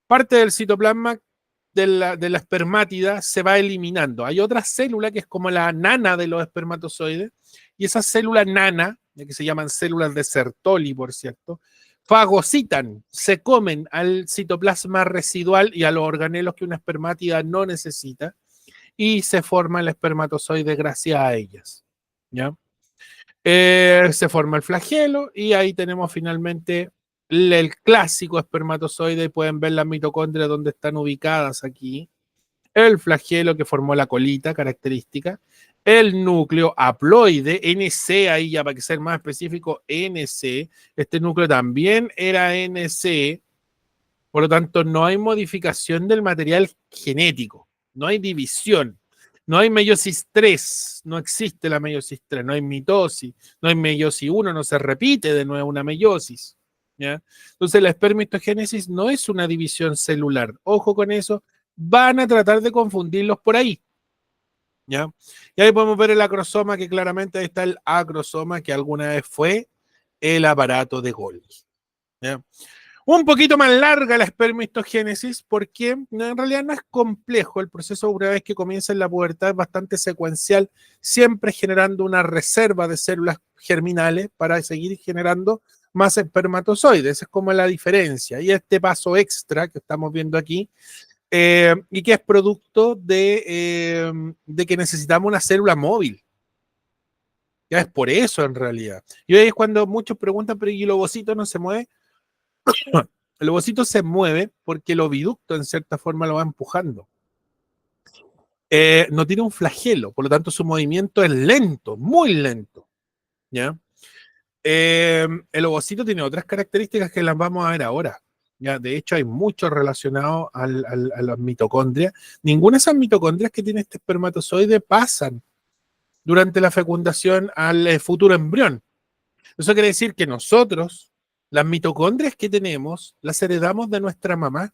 Parte del citoplasma de la espermátida se va eliminando. Hay otra célula que es como la nana de los espermatozoides, y esa célula nana, que se llaman células de Sertoli, por cierto, fagocitan, se comen al citoplasma residual y a los organelos que una espermátida no necesita, y se forma el espermatozoide gracias a ellas. ¿Ya? Se forma el flagelo y ahí tenemos finalmente el clásico espermatozoide y pueden ver las mitocondrias donde están ubicadas aquí. El flagelo que formó la colita característica. El núcleo haploide, NC, ahí ya para que ser más específico, NC. Este núcleo también era NC, por lo tanto no hay modificación del material genético, no hay división. No hay meiosis 3, no existe la meiosis 3, no hay mitosis, no hay meiosis 1, no se repite de nuevo una meiosis. ¿Ya? Entonces la espermistogénesis no es una división celular. Ojo con eso, van a tratar de confundirlos por ahí. ¿Ya? Y ahí podemos ver el acrosoma, que claramente ahí está el acrosoma, que alguna vez fue el aparato de Golgi. ¿Ya? Un poquito más larga la espermistogénesis porque en realidad no es complejo. El proceso, una vez que comienza en la pubertad, es bastante secuencial, siempre generando una reserva de células germinales para seguir generando más espermatozoides. Es como la diferencia. Y este paso extra que estamos viendo aquí, y que es producto de que necesitamos una célula móvil. Ya es por eso en realidad. Y ahí es cuando muchos preguntan, pero ¿y el ovocito no se mueve? El ovocito se mueve porque el oviducto en cierta forma lo va empujando. No tiene un flagelo, por lo tanto su movimiento es lento, muy lento. ¿Ya? El ovocito tiene otras características que las vamos a ver ahora. ¿Ya? De hecho, hay mucho relacionado a las mitocondrias. Ninguna de esas mitocondrias que tiene este espermatozoide pasan durante la fecundación al futuro embrión. Eso quiere decir que nosotros, las mitocondrias que tenemos, las heredamos de nuestra mamá.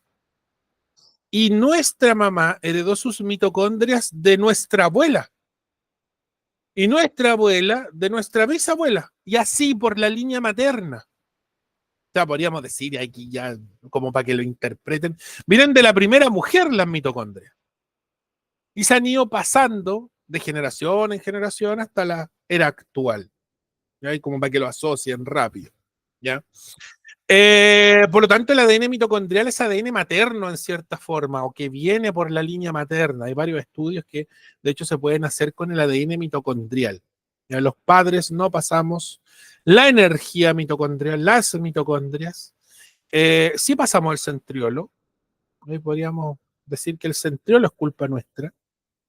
Y nuestra mamá heredó sus mitocondrias de nuestra abuela. Y nuestra abuela de nuestra bisabuela. Y así por la línea materna. O sea, podríamos decir aquí ya, como para que lo interpreten, vienen de la primera mujer las mitocondrias. Y se han ido pasando de generación en generación hasta la era actual. ¿Ya? Y como para que lo asocien rápido. ¿Ya? Por lo tanto, el ADN mitocondrial es ADN materno en cierta forma, o que viene por la línea materna. Hay varios estudios que, de hecho, se pueden hacer con el ADN mitocondrial. ¿Ya? Los padres no pasamos la energía mitocondrial, las mitocondrias. Sí pasamos el centriolo. Hoy podríamos decir que el centriolo es culpa nuestra,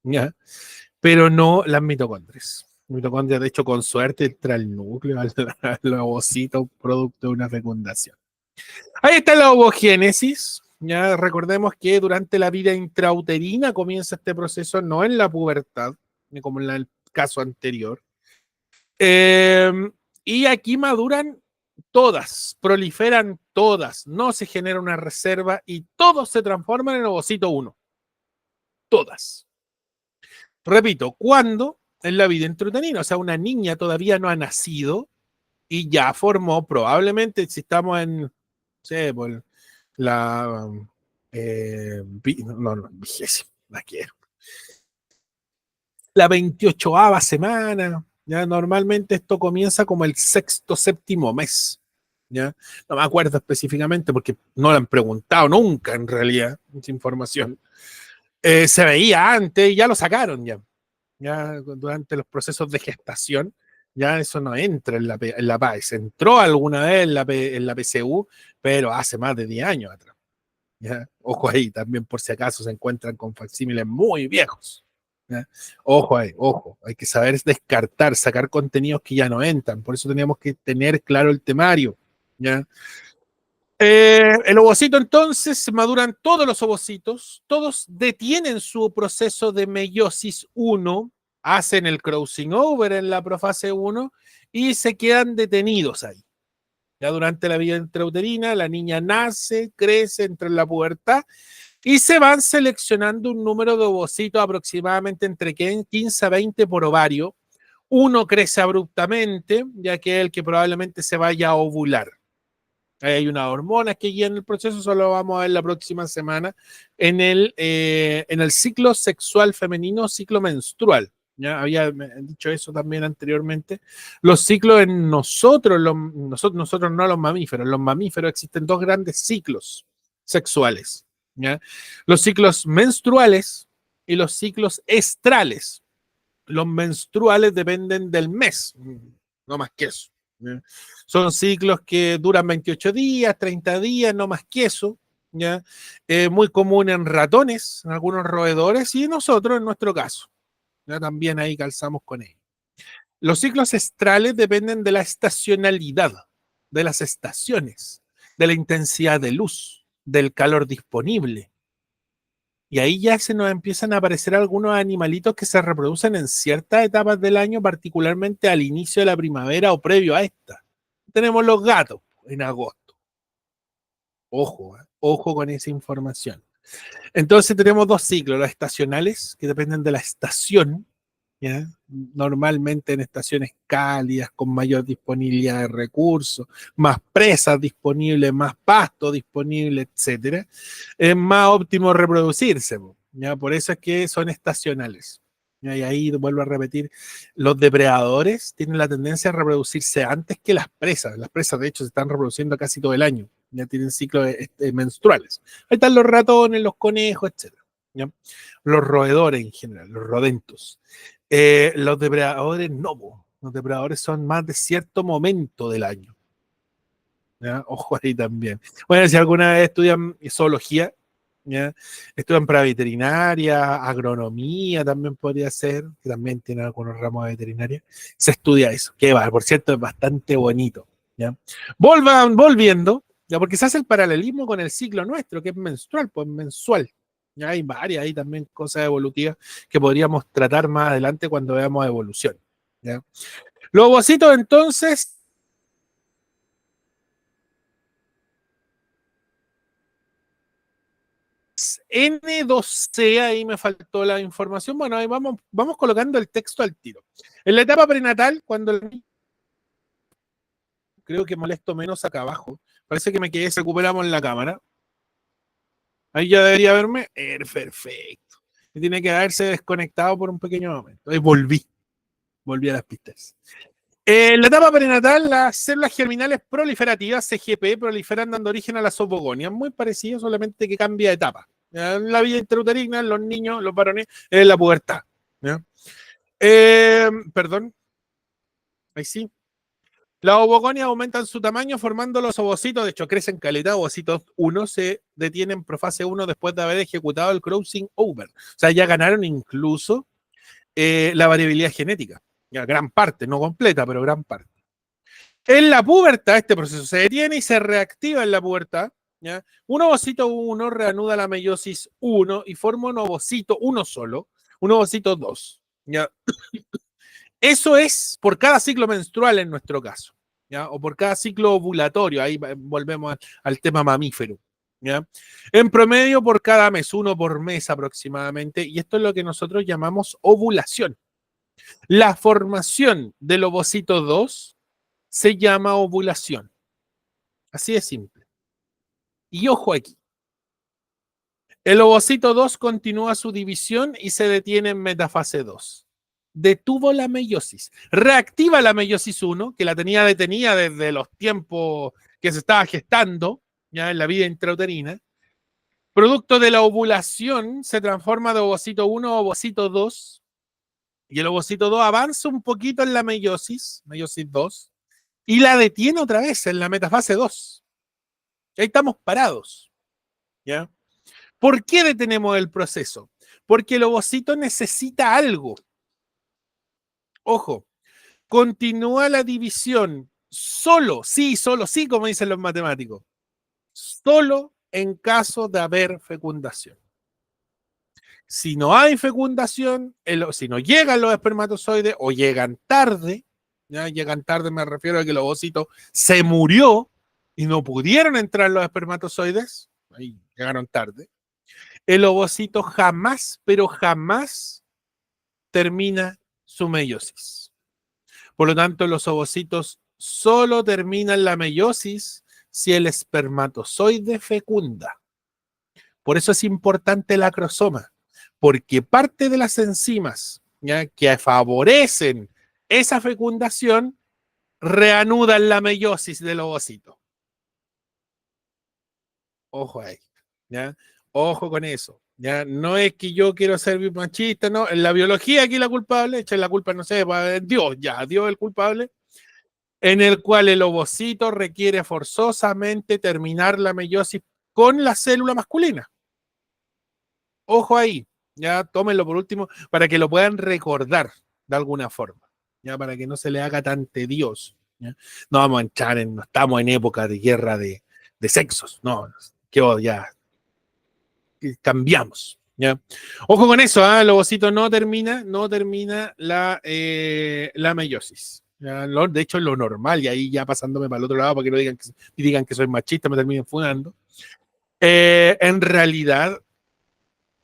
¿ya? Pero no las mitocondrias. Mitocondrias, de hecho, con suerte entra el núcleo, al ovocito, producto de una fecundación. Ahí está la ovogénesis. Ya recordemos que durante la vida intrauterina comienza este proceso, no en la pubertad, como en el caso anterior. Eh, y aquí maduran todas, proliferan todas, no se genera una reserva y todos se transforman en ovocito 1. Todas. Repito, ¿cuándo? en la vida intrauterina. O sea, una niña todavía no ha nacido y ya formó, probablemente, si estamos en, no sé, por la, no, vigésima, la quiero. La 28ª semana, ya normalmente esto comienza como el sexto, séptimo mes, ya. No me acuerdo específicamente porque no lo han preguntado nunca en realidad, esa información. Se veía antes y ya lo sacaron ya durante los procesos de gestación, ya eso no entra en la PAES. Entró alguna vez en la PCU, pero hace más de 10 años atrás. ¿Ya? Ojo ahí, también por si acaso se encuentran con facsímiles muy viejos. ¿Ya? Ojo ahí, ojo, hay que saber descartar, sacar contenidos que ya no entran. Por eso teníamos que tener claro el temario. ¿Ya? El ovocito entonces, maduran todos los ovocitos, todos detienen su proceso de meiosis 1, hacen el crossing over en la profase 1 y se quedan detenidos ahí. Ya durante la vida intrauterina, la niña nace, crece, entra en la pubertad y se van seleccionando un número de ovocitos aproximadamente entre 15 a 20 por ovario. Uno crece abruptamente, ya que es el que probablemente se vaya a ovular. Hay unas hormonas que guían el proceso, eso lo vamos a ver la próxima semana en el ciclo sexual femenino, ciclo menstrual. Ya había dicho eso también anteriormente. Los ciclos en nosotros no los mamíferos, los mamíferos existen dos grandes ciclos sexuales. ¿Ya? Los ciclos menstruales y los ciclos estrales. Los menstruales dependen del mes, no más que eso. ¿Ya? Son ciclos que duran 28 días, 30 días, no más que eso. ¿Ya? Muy común en ratones, en algunos roedores y nosotros en nuestro caso. ¿Ya? También ahí calzamos con ellos. Los ciclos estrales dependen de la estacionalidad, de las estaciones, de la intensidad de luz, del calor disponible. Y ahí ya se nos empiezan a aparecer algunos animalitos que se reproducen en ciertas etapas del año, particularmente al inicio de la primavera o previo a esta. Tenemos los gatos en agosto. Ojo, ojo con esa información. Entonces tenemos dos ciclos, los estacionales, que dependen de la estación, ¿ya? Normalmente en estaciones cálidas, con mayor disponibilidad de recursos, más presas disponibles, más pasto disponible, etcétera, es más óptimo reproducirse, ¿ya? Por eso es que son estacionales. ¿Ya? Y ahí vuelvo a repetir, los depredadores tienen la tendencia a reproducirse antes que las presas. Las presas, de hecho, se están reproduciendo casi todo el año. Ya tienen ciclos menstruales. Ahí están los ratones, los conejos, etcétera. ¿Ya? Los roedores en general, los rodentos. Los depredadores no, los depredadores son más de cierto momento del año. ¿Ya? Ojo ahí también. Bueno, si alguna vez estudian zoología, ¿ya? Estudian para veterinaria, agronomía también podría ser, que también tiene algunos ramos de veterinaria, se estudia eso, que va, por cierto, es bastante bonito. ¿Ya? Volviendo, ¿ya? Porque se hace el paralelismo con el ciclo nuestro, que es menstrual, pues mensual. Ya hay varias, hay también cosas evolutivas que podríamos tratar más adelante cuando veamos evolución. ¿Ya? Los ovocitos entonces N2C, ahí me faltó la información. Bueno, ahí vamos colocando el texto al tiro. En la etapa prenatal, cuando creo que molesto menos acá abajo, parece que me quedé, recuperamos en la cámara. Ahí ya debería verme. Perfecto. Y tiene que haberse desconectado por un pequeño momento. Ahí volví a las pistas. En la etapa prenatal, las células germinales proliferativas, CGP, proliferan dando origen a las ovogonias, muy parecido, solamente que cambia de etapa. En la vida intrauterina, los niños, los varones, en la pubertad. ¿Ya? Perdón, ahí sí. Las ovogonias aumentan su tamaño formando los ovocitos, de hecho crecen caleta, ovocitos 1 se detienen en profase 1 después de haber ejecutado el crossing over. O sea, ya ganaron incluso la variabilidad genética. Ya, gran parte, no completa, pero gran parte. En la pubertad, este proceso se detiene y se reactiva en la pubertad. ¿Ya? Un ovocito 1 reanuda la meiosis 1 y forma un ovocito 1 solo, un ovocito 2. ¿Ya? Eso es por cada ciclo menstrual en nuestro caso. ¿Ya? O por cada ciclo ovulatorio, ahí volvemos al tema mamífero. ¿Ya? En promedio por cada mes, uno por mes aproximadamente, y esto es lo que nosotros llamamos ovulación. La formación del ovocito 2 se llama ovulación. Así de simple. Y ojo aquí. El ovocito 2 continúa su división y se detiene en metafase 2. Detuvo la meiosis. Reactiva la meiosis 1, que la tenía detenida desde los tiempos que se estaba gestando, ya en la vida intrauterina. Producto de la ovulación, se transforma de ovocito 1 a ovocito 2. Y el ovocito 2 avanza un poquito en la meiosis 2, y la detiene otra vez en la metafase 2. Ahí estamos parados. ¿Ya? ¿Por qué detenemos el proceso? Porque el ovocito necesita algo. Ojo, continúa la división solo, sí, como dicen los matemáticos, solo en caso de haber fecundación. Si no hay fecundación, si no llegan los espermatozoides o llegan tarde, ¿ya? Llegan tarde me refiero a que el ovocito se murió y no pudieron entrar los espermatozoides, ahí llegaron tarde, el ovocito jamás, pero jamás termina su meiosis. Por lo tanto, los ovocitos solo terminan la meiosis si el espermatozoide fecunda. Por eso es importante el acrosoma, porque parte de las enzimas, ¿ya?, que favorecen esa fecundación reanudan la meiosis del ovocito. Ojo ahí, ¿ya? Ojo con eso. Ya no es que yo quiero ser machista, no. En la biología aquí la culpable, echen la culpa, no sé, Dios, ya, Dios es el culpable, en el cual el ovocito requiere forzosamente terminar la meiosis con la célula masculina. Ojo ahí, ya tómenlo por último para que lo puedan recordar de alguna forma, ya para que no se le haga tan tedioso. ¿Ya? No vamos a entrar no estamos en época de guerra de sexos, no, que ya cambiamos. ¿Ya? Ojo con eso, el ovocito no termina la meiosis. ¿Ya? De hecho, es lo normal, y ahí ya pasándome para el otro lado para que no digan que soy machista, me terminen fundando. En realidad,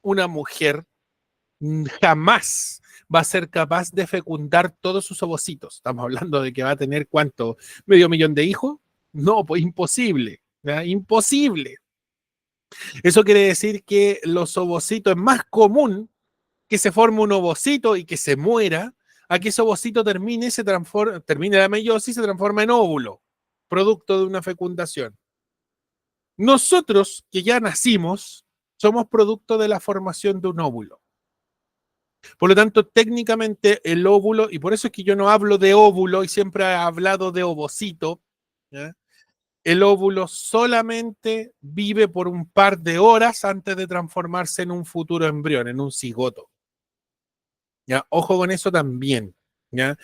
una mujer jamás va a ser capaz de fecundar todos sus ovocitos. Estamos hablando de que va a tener, ¿cuánto? ¿Medio millón de hijos? No, pues imposible. ¿Ya? Imposible. Eso quiere decir que los ovocitos es más común que se forme un ovocito y que se muera a que ese ovocito termine la meiosis y se transforma en óvulo, producto de una fecundación. Nosotros, que ya nacimos, somos producto de la formación de un óvulo. Por lo tanto, técnicamente el óvulo, y por eso es que yo no hablo de óvulo y siempre he hablado de ovocito, ¿ya? El óvulo solamente vive por un par de horas antes de transformarse en un futuro embrión, en un cigoto. ¿Ya? Ojo con eso también. ¿Ya?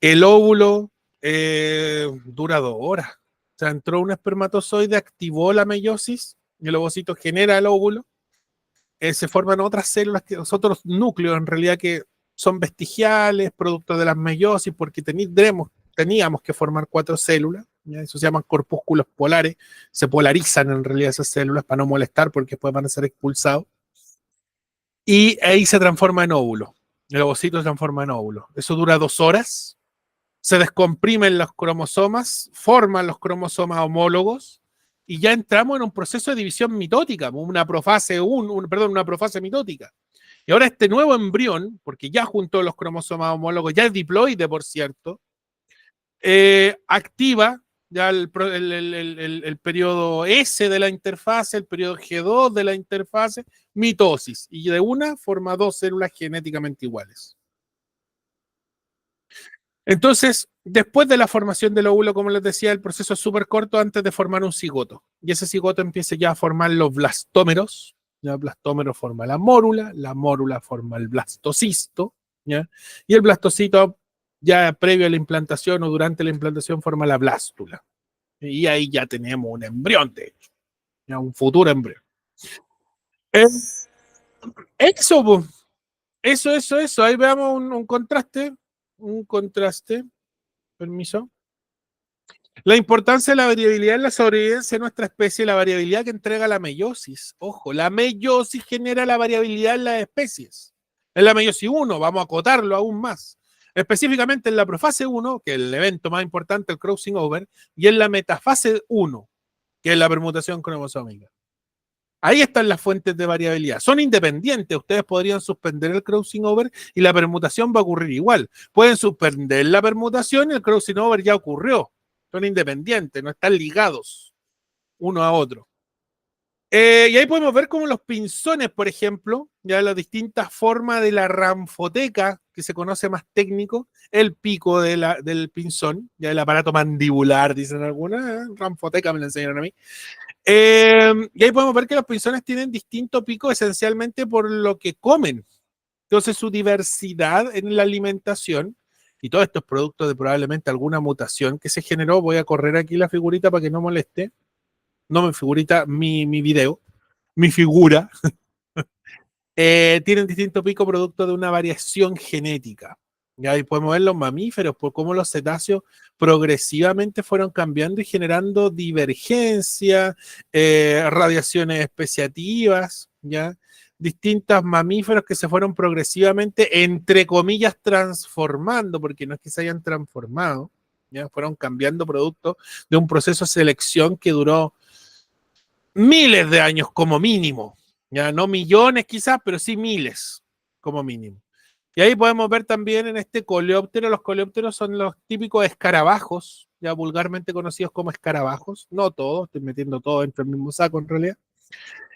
El óvulo dura 2 horas. O sea, entró un espermatozoide, activó la meiosis, y el ovocito genera el óvulo. Se forman otras células, otros núcleos en realidad que son vestigiales, producto de las meiosis, porque teníamos que formar 4 células, ¿ya? Eso se llaman corpúsculos polares, se polarizan en realidad esas células para no molestar porque después van a ser expulsados, y ahí se transforma en óvulo, el ovocito se transforma en óvulo, eso dura 2 horas, se descomprimen los cromosomas, forman los cromosomas homólogos, y ya entramos en un proceso de división mitótica, una profase mitótica. Y ahora este nuevo embrión, porque ya juntó los cromosomas homólogos, ya es diploide, por cierto, activa ya el periodo S de la interfase, el periodo G2 de la interfase, mitosis, y de una forma 2 células genéticamente iguales. Entonces, después de la formación del óvulo, como les decía, el proceso es súper corto antes de formar un cigoto. Y ese cigoto empieza ya a formar los blastómeros. ¿Ya? El blastómero forma la mórula forma el blastocisto, ¿ya? Y el blastocito, ya previo a la implantación o durante la implantación, forma la blástula. Y ahí ya tenemos un embrión, de hecho, ya un futuro embrión. Eso. Ahí veamos un contraste. Permiso. La importancia de la variabilidad en la sobrevivencia de nuestra especie, la variabilidad que entrega la meiosis. Ojo, la meiosis genera la variabilidad en las especies. En la meiosis 1, vamos a acotarlo aún más. específicamente en la profase 1, que es el evento más importante, el crossing over, y en la metafase 1, que es la permutación cromosómica. Ahí están las fuentes de variabilidad. Son independientes. Ustedes podrían suspender el crossing over y la permutación va a ocurrir igual. Pueden suspender la permutación y el crossing over ya ocurrió. Son independientes, no están ligados uno a otro. Y ahí podemos ver cómo los pinzones, por ejemplo, ya las distintas formas de la ramfoteca, que se conoce más técnico, el pico del pinzón, ya el aparato mandibular, dicen algunas, ramfoteca me lo enseñaron a mí. Y ahí podemos ver que los pinzones tienen distinto pico esencialmente por lo que comen. Entonces su diversidad en la alimentación, y todo esto es producto de probablemente alguna mutación que se generó. Voy a correr aquí la figurita para que no moleste. No mi figurita, mi video, mi figura. Tienen distinto pico producto de una variación genética. Y ahí podemos ver los mamíferos, por cómo los cetáceos progresivamente fueron cambiando y generando divergencia, radiaciones especiativas, ¿ya? Distintos mamíferos que se fueron progresivamente, entre comillas, transformando, porque no es que se hayan transformado, ¿ya? Fueron cambiando producto de un proceso de selección que duró miles de años como mínimo, ya no millones quizás, pero sí miles como mínimo. Y ahí podemos ver también en este coleóptero, los coleópteros son los típicos escarabajos, ya vulgarmente conocidos como escarabajos, no todos, estoy metiendo todo dentro del mismo saco en realidad.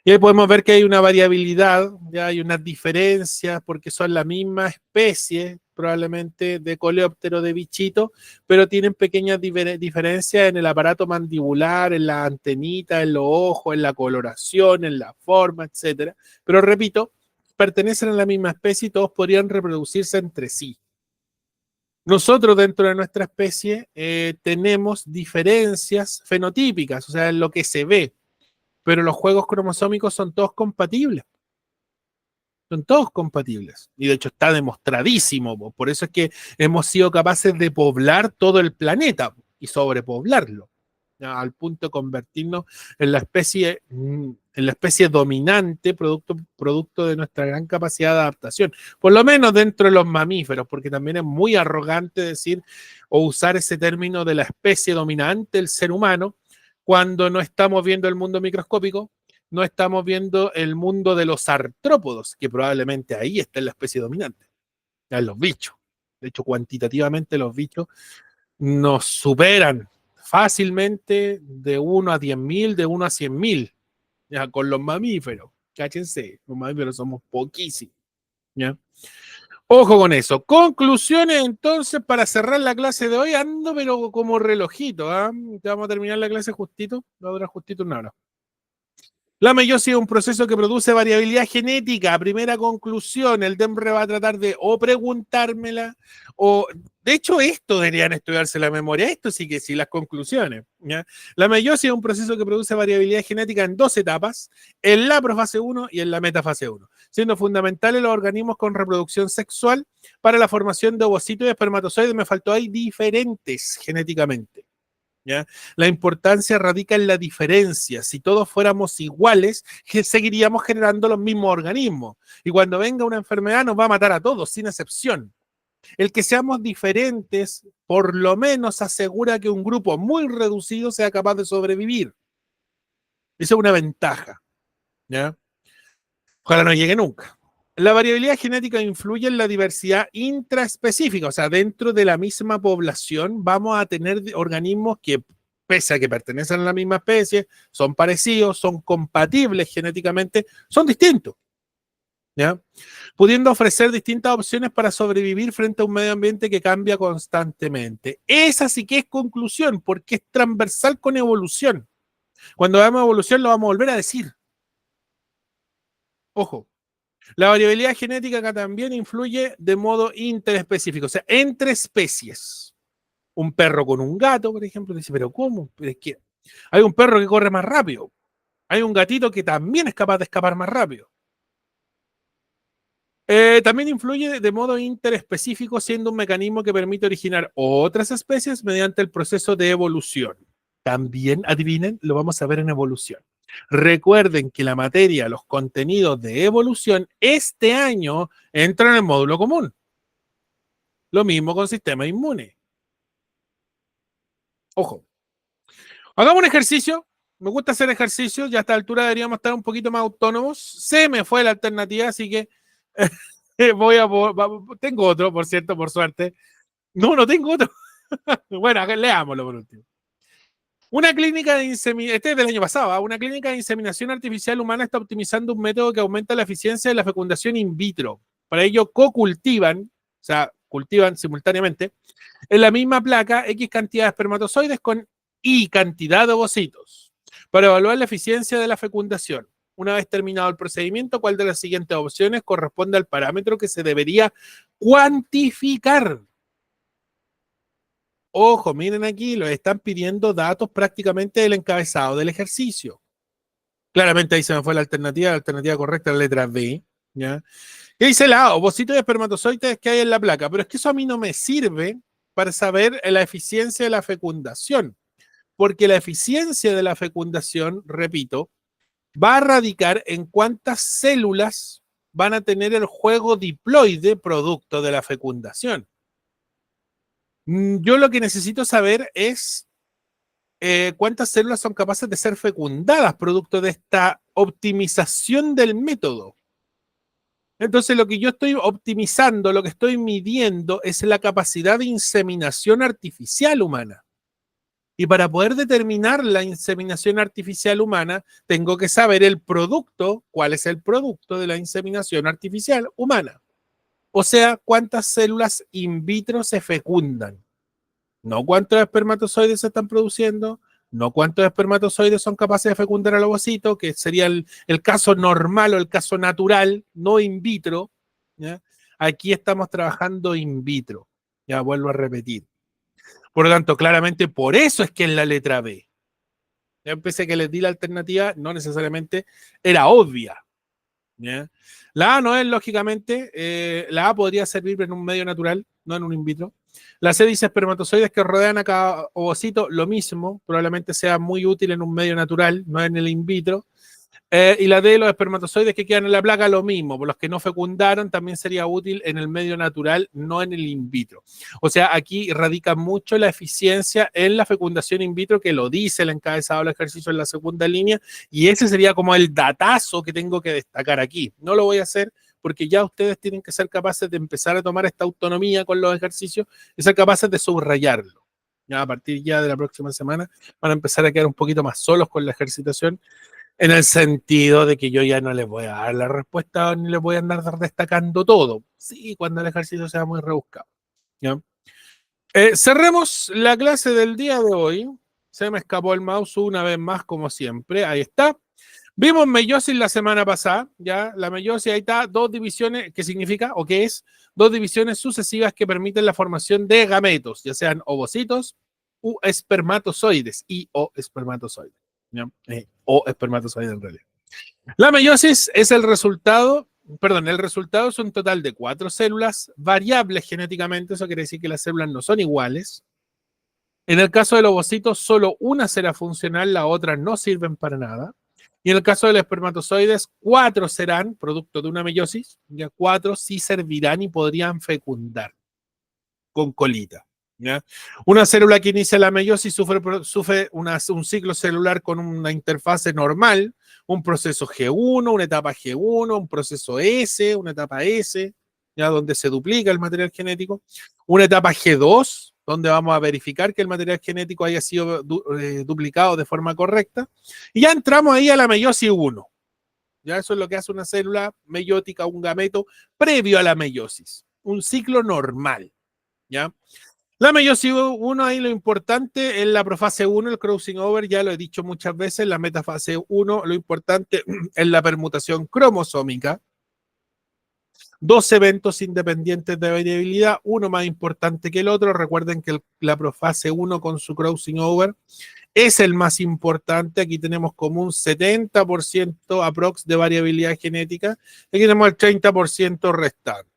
Y ahí podemos ver que hay una variabilidad, ya hay unas diferencias, porque son la misma especie, probablemente de coleóptero de bichito, pero tienen pequeñas diferencias en el aparato mandibular, en la antenita, en los ojos, en la coloración, en la forma, etcétera. Pero repito, pertenecen a la misma especie y todos podrían reproducirse entre sí. Nosotros dentro de nuestra especie tenemos diferencias fenotípicas, o sea, en lo que se ve, pero los juegos cromosómicos son todos compatibles. Son todos compatibles. Y de hecho está demostradísimo. Por eso es que hemos sido capaces de poblar todo el planeta y sobrepoblarlo, ¿ya? Al punto de convertirnos en la especie dominante, producto de nuestra gran capacidad de adaptación. Por lo menos dentro de los mamíferos, porque también es muy arrogante decir o usar ese término de la especie dominante, el ser humano, cuando no estamos viendo el mundo microscópico, no estamos viendo el mundo de los artrópodos, que probablemente ahí está en la especie dominante, en los bichos. De hecho, cuantitativamente los bichos nos superan fácilmente de 1 a 10.000, de 1 a 100.000, ya, con los mamíferos. Cáchense, los mamíferos somos poquísimos, ¿ya? Ojo con eso. Conclusiones, entonces, para cerrar la clase de hoy. Ando, pero como relojito, ¿ah? Vamos a terminar la clase justito. Va a durar justito una hora. La meiosis es un proceso que produce variabilidad genética. Primera conclusión, el DEMRE va a tratar de o preguntármela, o de hecho esto deberían estudiarse la memoria, esto sí que sí, las conclusiones, ¿ya? La meiosis es un proceso que produce variabilidad genética en dos etapas, en la profase 1 y en la metafase 1, siendo fundamentales los organismos con reproducción sexual para la formación de ovocitos y espermatozoides. Me faltó ahí diferentes genéticamente. ¿Ya? La importancia radica en la diferencia. Si todos fuéramos iguales, seguiríamos generando los mismos organismos. Y cuando venga una enfermedad nos va a matar a todos, sin excepción. El que seamos diferentes, por lo menos asegura que un grupo muy reducido sea capaz de sobrevivir. Esa es una ventaja, ¿ya? Ojalá no llegue nunca. La variabilidad genética influye en la diversidad intraespecífica, o sea, dentro de la misma población vamos a tener organismos que, pese a que pertenecen a la misma especie, son parecidos, son compatibles genéticamente, son distintos, ¿ya? Pudiendo ofrecer distintas opciones para sobrevivir frente a un medio ambiente que cambia constantemente. Esa sí que es conclusión, porque es transversal con evolución. Cuando veamos evolución lo vamos a volver a decir. Ojo. La variabilidad genética acá también influye de modo interespecífico, o sea, entre especies. Un perro con un gato, por ejemplo, dice, pero ¿cómo? Pero es que hay un perro que corre más rápido. Hay un gatito que también es capaz de escapar más rápido. También influye de modo interespecífico, siendo un mecanismo que permite originar otras especies mediante el proceso de evolución. También, adivinen, lo vamos a ver en evolución. Recuerden que la materia, los contenidos de evolución, este año entran en el módulo común. Lo mismo con sistema inmune. Ojo. Hagamos un ejercicio. Me gusta hacer ejercicios. Ya a esta altura deberíamos estar un poquito más autónomos. Se me fue la alternativa, así que tengo otro, por cierto, por suerte. No tengo otro. Bueno, leámoslo por último. Una clínica de inseminación, este es del año pasado, ¿eh? Una clínica de inseminación artificial humana está optimizando un método que aumenta la eficiencia de la fecundación in vitro. Para ello, co-cultivan, o sea, cultivan simultáneamente, en la misma placa X cantidad de espermatozoides con Y cantidad de ovocitos, para evaluar la eficiencia de la fecundación. Una vez terminado el procedimiento, ¿cuál de las siguientes opciones corresponde al parámetro que se debería cuantificar? Ojo, miren aquí, lo están pidiendo datos prácticamente del encabezado del ejercicio. Claramente ahí se me fue la alternativa correcta, la letra B. ¿Ya? ¿Qué dice la A? Ovocitos y espermatozoides que hay en la placa. Pero es que eso a mí no me sirve para saber la eficiencia de la fecundación. Porque la eficiencia de la fecundación, repito, va a radicar en cuántas células van a tener el juego diploide producto de la fecundación. Yo lo que necesito saber es cuántas células son capaces de ser fecundadas producto de esta optimización del método. Entonces, lo que yo estoy optimizando, lo que estoy midiendo es la capacidad de inseminación artificial humana. Y para poder determinar la inseminación artificial humana, tengo que saber el producto, cuál es el producto de la inseminación artificial humana. O sea, cuántas células in vitro se fecundan. No cuántos espermatozoides se están produciendo, no cuántos espermatozoides son capaces de fecundar al ovocito, que sería el caso normal o el caso natural, no in vitro. ¿Ya? Aquí estamos trabajando in vitro. Ya vuelvo a repetir. Por lo tanto, claramente por eso es que es la letra B. Ya empecé que les di la alternativa, no necesariamente era obvia. ¿Ya? La A no es, lógicamente, la A podría servir en un medio natural, no en un in vitro. La C dice espermatozoides que rodean a cada ovocito, lo mismo, probablemente sea muy útil en un medio natural, no en el in vitro. Y la D, los espermatozoides que quedan en la placa, lo mismo, por los que no fecundaron, también sería útil en el medio natural, no en el in vitro. O sea, aquí radica mucho la eficiencia en la fecundación in vitro, que lo dice el encabezado del ejercicio en la segunda línea, y ese sería como el datazo que tengo que destacar aquí. No lo voy a hacer porque ya ustedes tienen que ser capaces de empezar a tomar esta autonomía con los ejercicios y ser capaces de subrayarlo. Ya a partir ya de la próxima semana van a empezar a quedar un poquito más solos con la ejercitación, en el sentido de que yo ya no les voy a dar la respuesta ni les voy a andar destacando todo. Sí, cuando el ejercicio sea muy rebuscado. ¿Ya? Cerremos la clase del día de hoy. Se me escapó el mouse una vez más, como siempre. Ahí está. Vimos meiosis la semana pasada. ¿Ya? La meiosis, ahí está, dos divisiones, ¿qué significa o qué es? Dos divisiones sucesivas que permiten la formación de gametos, ya sean ovocitos u espermatozoides y o espermatozoides. ¿Ya? O espermatozoide en realidad. La meiosis es el resultado es un total de 4 células variables genéticamente, eso quiere decir que las células no son iguales. En el caso del ovocito, solo una será funcional, las otras no sirven para nada. Y en el caso de los espermatozoides, 4 serán producto de una meiosis, ya 4 sí servirán y podrían fecundar con colita. ¿Ya? Una célula que inicia la meiosis sufre un ciclo celular con una interfase normal, un proceso G1, una etapa G1, un proceso S, una etapa S, ¿ya? Donde se duplica el material genético, una etapa G2, donde vamos a verificar que el material genético haya sido duplicado de forma correcta, y ya entramos ahí a la meiosis 1. Ya eso es lo que hace una célula meiótica, un gameto, previo a la meiosis, un ciclo normal. ¿Ya? La meiosis 1, ahí lo importante es la profase 1, el crossing over, ya lo he dicho muchas veces, la metafase 1, lo importante es la permutación cromosómica. Dos eventos independientes de variabilidad, uno más importante que el otro. Recuerden que la profase 1 con su crossing over es el más importante. Aquí tenemos como un 70% aprox de variabilidad genética. Aquí tenemos el 30% restante.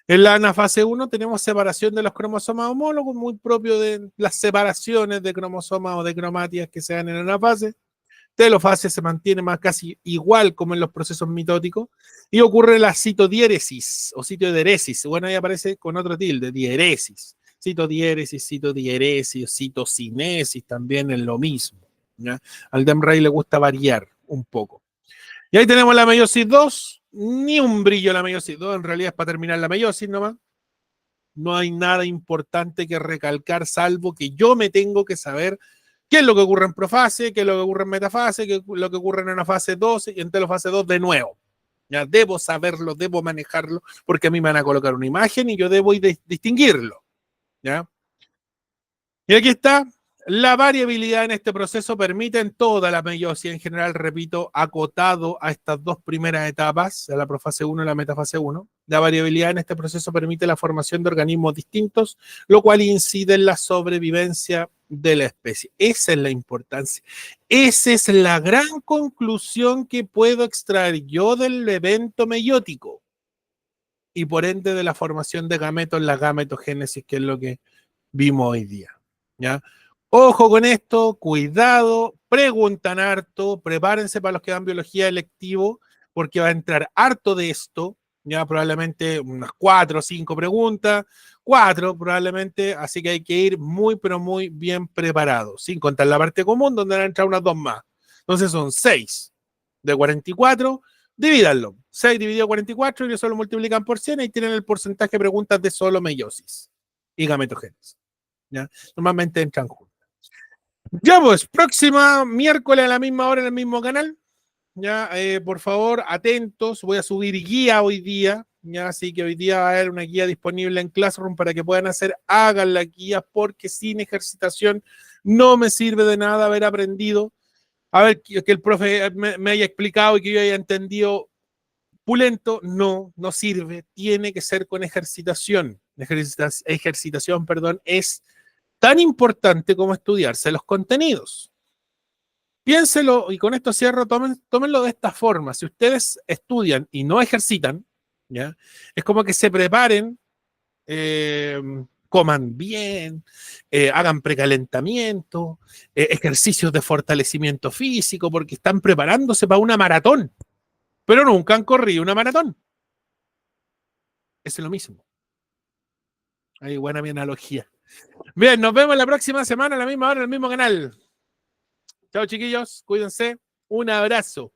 En la anafase 1 tenemos separación de los cromosomas homólogos, muy propio de las separaciones de cromosomas o de cromátidas que se dan en la anafase. Telofase se mantiene más casi igual como en los procesos mitóticos y ocurre la citodiéresis o citodiéresis. Bueno, ahí aparece con otro tilde, diéresis. Citodiéresis, citodieresis, citocinesis también es lo mismo. ¿Ya? Al Demray le gusta variar un poco. Y ahí tenemos la meiosis 2, ni un brillo la meiosis 2, en realidad es para terminar la meiosis nomás. No hay nada importante que recalcar, salvo que yo me tengo que saber qué es lo que ocurre en profase, qué es lo que ocurre en metafase, qué es lo que ocurre en una fase 2 y en telofase 2 de nuevo. Ya debo saberlo, debo manejarlo, porque a mí me van a colocar una imagen y yo debo distinguirlo. ¿Ya? Y aquí está. La variabilidad en este proceso permite en toda la meiosis, en general, repito, acotado a estas dos primeras etapas, a la profase 1 y la metafase 1. La variabilidad en este proceso permite la formación de organismos distintos, lo cual incide en la sobrevivencia de la especie. Esa es la importancia. Esa es la gran conclusión que puedo extraer yo del evento meiótico y por ende de la formación de gametos, la gametogénesis, que es lo que vimos hoy día. ¿Ya? Ojo con esto, cuidado, preguntan harto, prepárense para los que dan biología electivo, porque va a entrar harto de esto, ya probablemente unas 4 o 5 preguntas, 4 probablemente, así que hay que ir muy, pero muy bien preparado, sin contar la parte común, donde van a entrar unas 2 más. Entonces son 6 de 44, divídanlo, 6 dividido 44 y eso lo multiplican por 100 y tienen el porcentaje de preguntas de solo meiosis y gametogénesis. ¿Ya? Normalmente entran juntos. Ya pues, próxima miércoles a la misma hora en el mismo canal. Ya, por favor, atentos. Voy a subir guía hoy día. Ya, así que hoy día va a haber una guía disponible en Classroom para que puedan hacer, hagan la guía, porque sin ejercitación no me sirve de nada haber aprendido. A ver, que el profe me haya explicado y que yo haya entendido pulento, no sirve. Tiene que ser con ejercitación. Ejercitación, perdón, es tan importante como estudiarse los contenidos. Piénselo, y con esto cierro, tómenlo de esta forma. Si ustedes estudian y no ejercitan, ¿ya? Es como que se preparen, coman bien, hagan precalentamiento, ejercicios de fortalecimiento físico, porque están preparándose para una maratón, pero nunca han corrido una maratón. Es lo mismo. Ahí buena mi analogía. Bien, nos vemos la próxima semana a la misma hora en el mismo canal. Chao, chiquillos, cuídense. Un abrazo.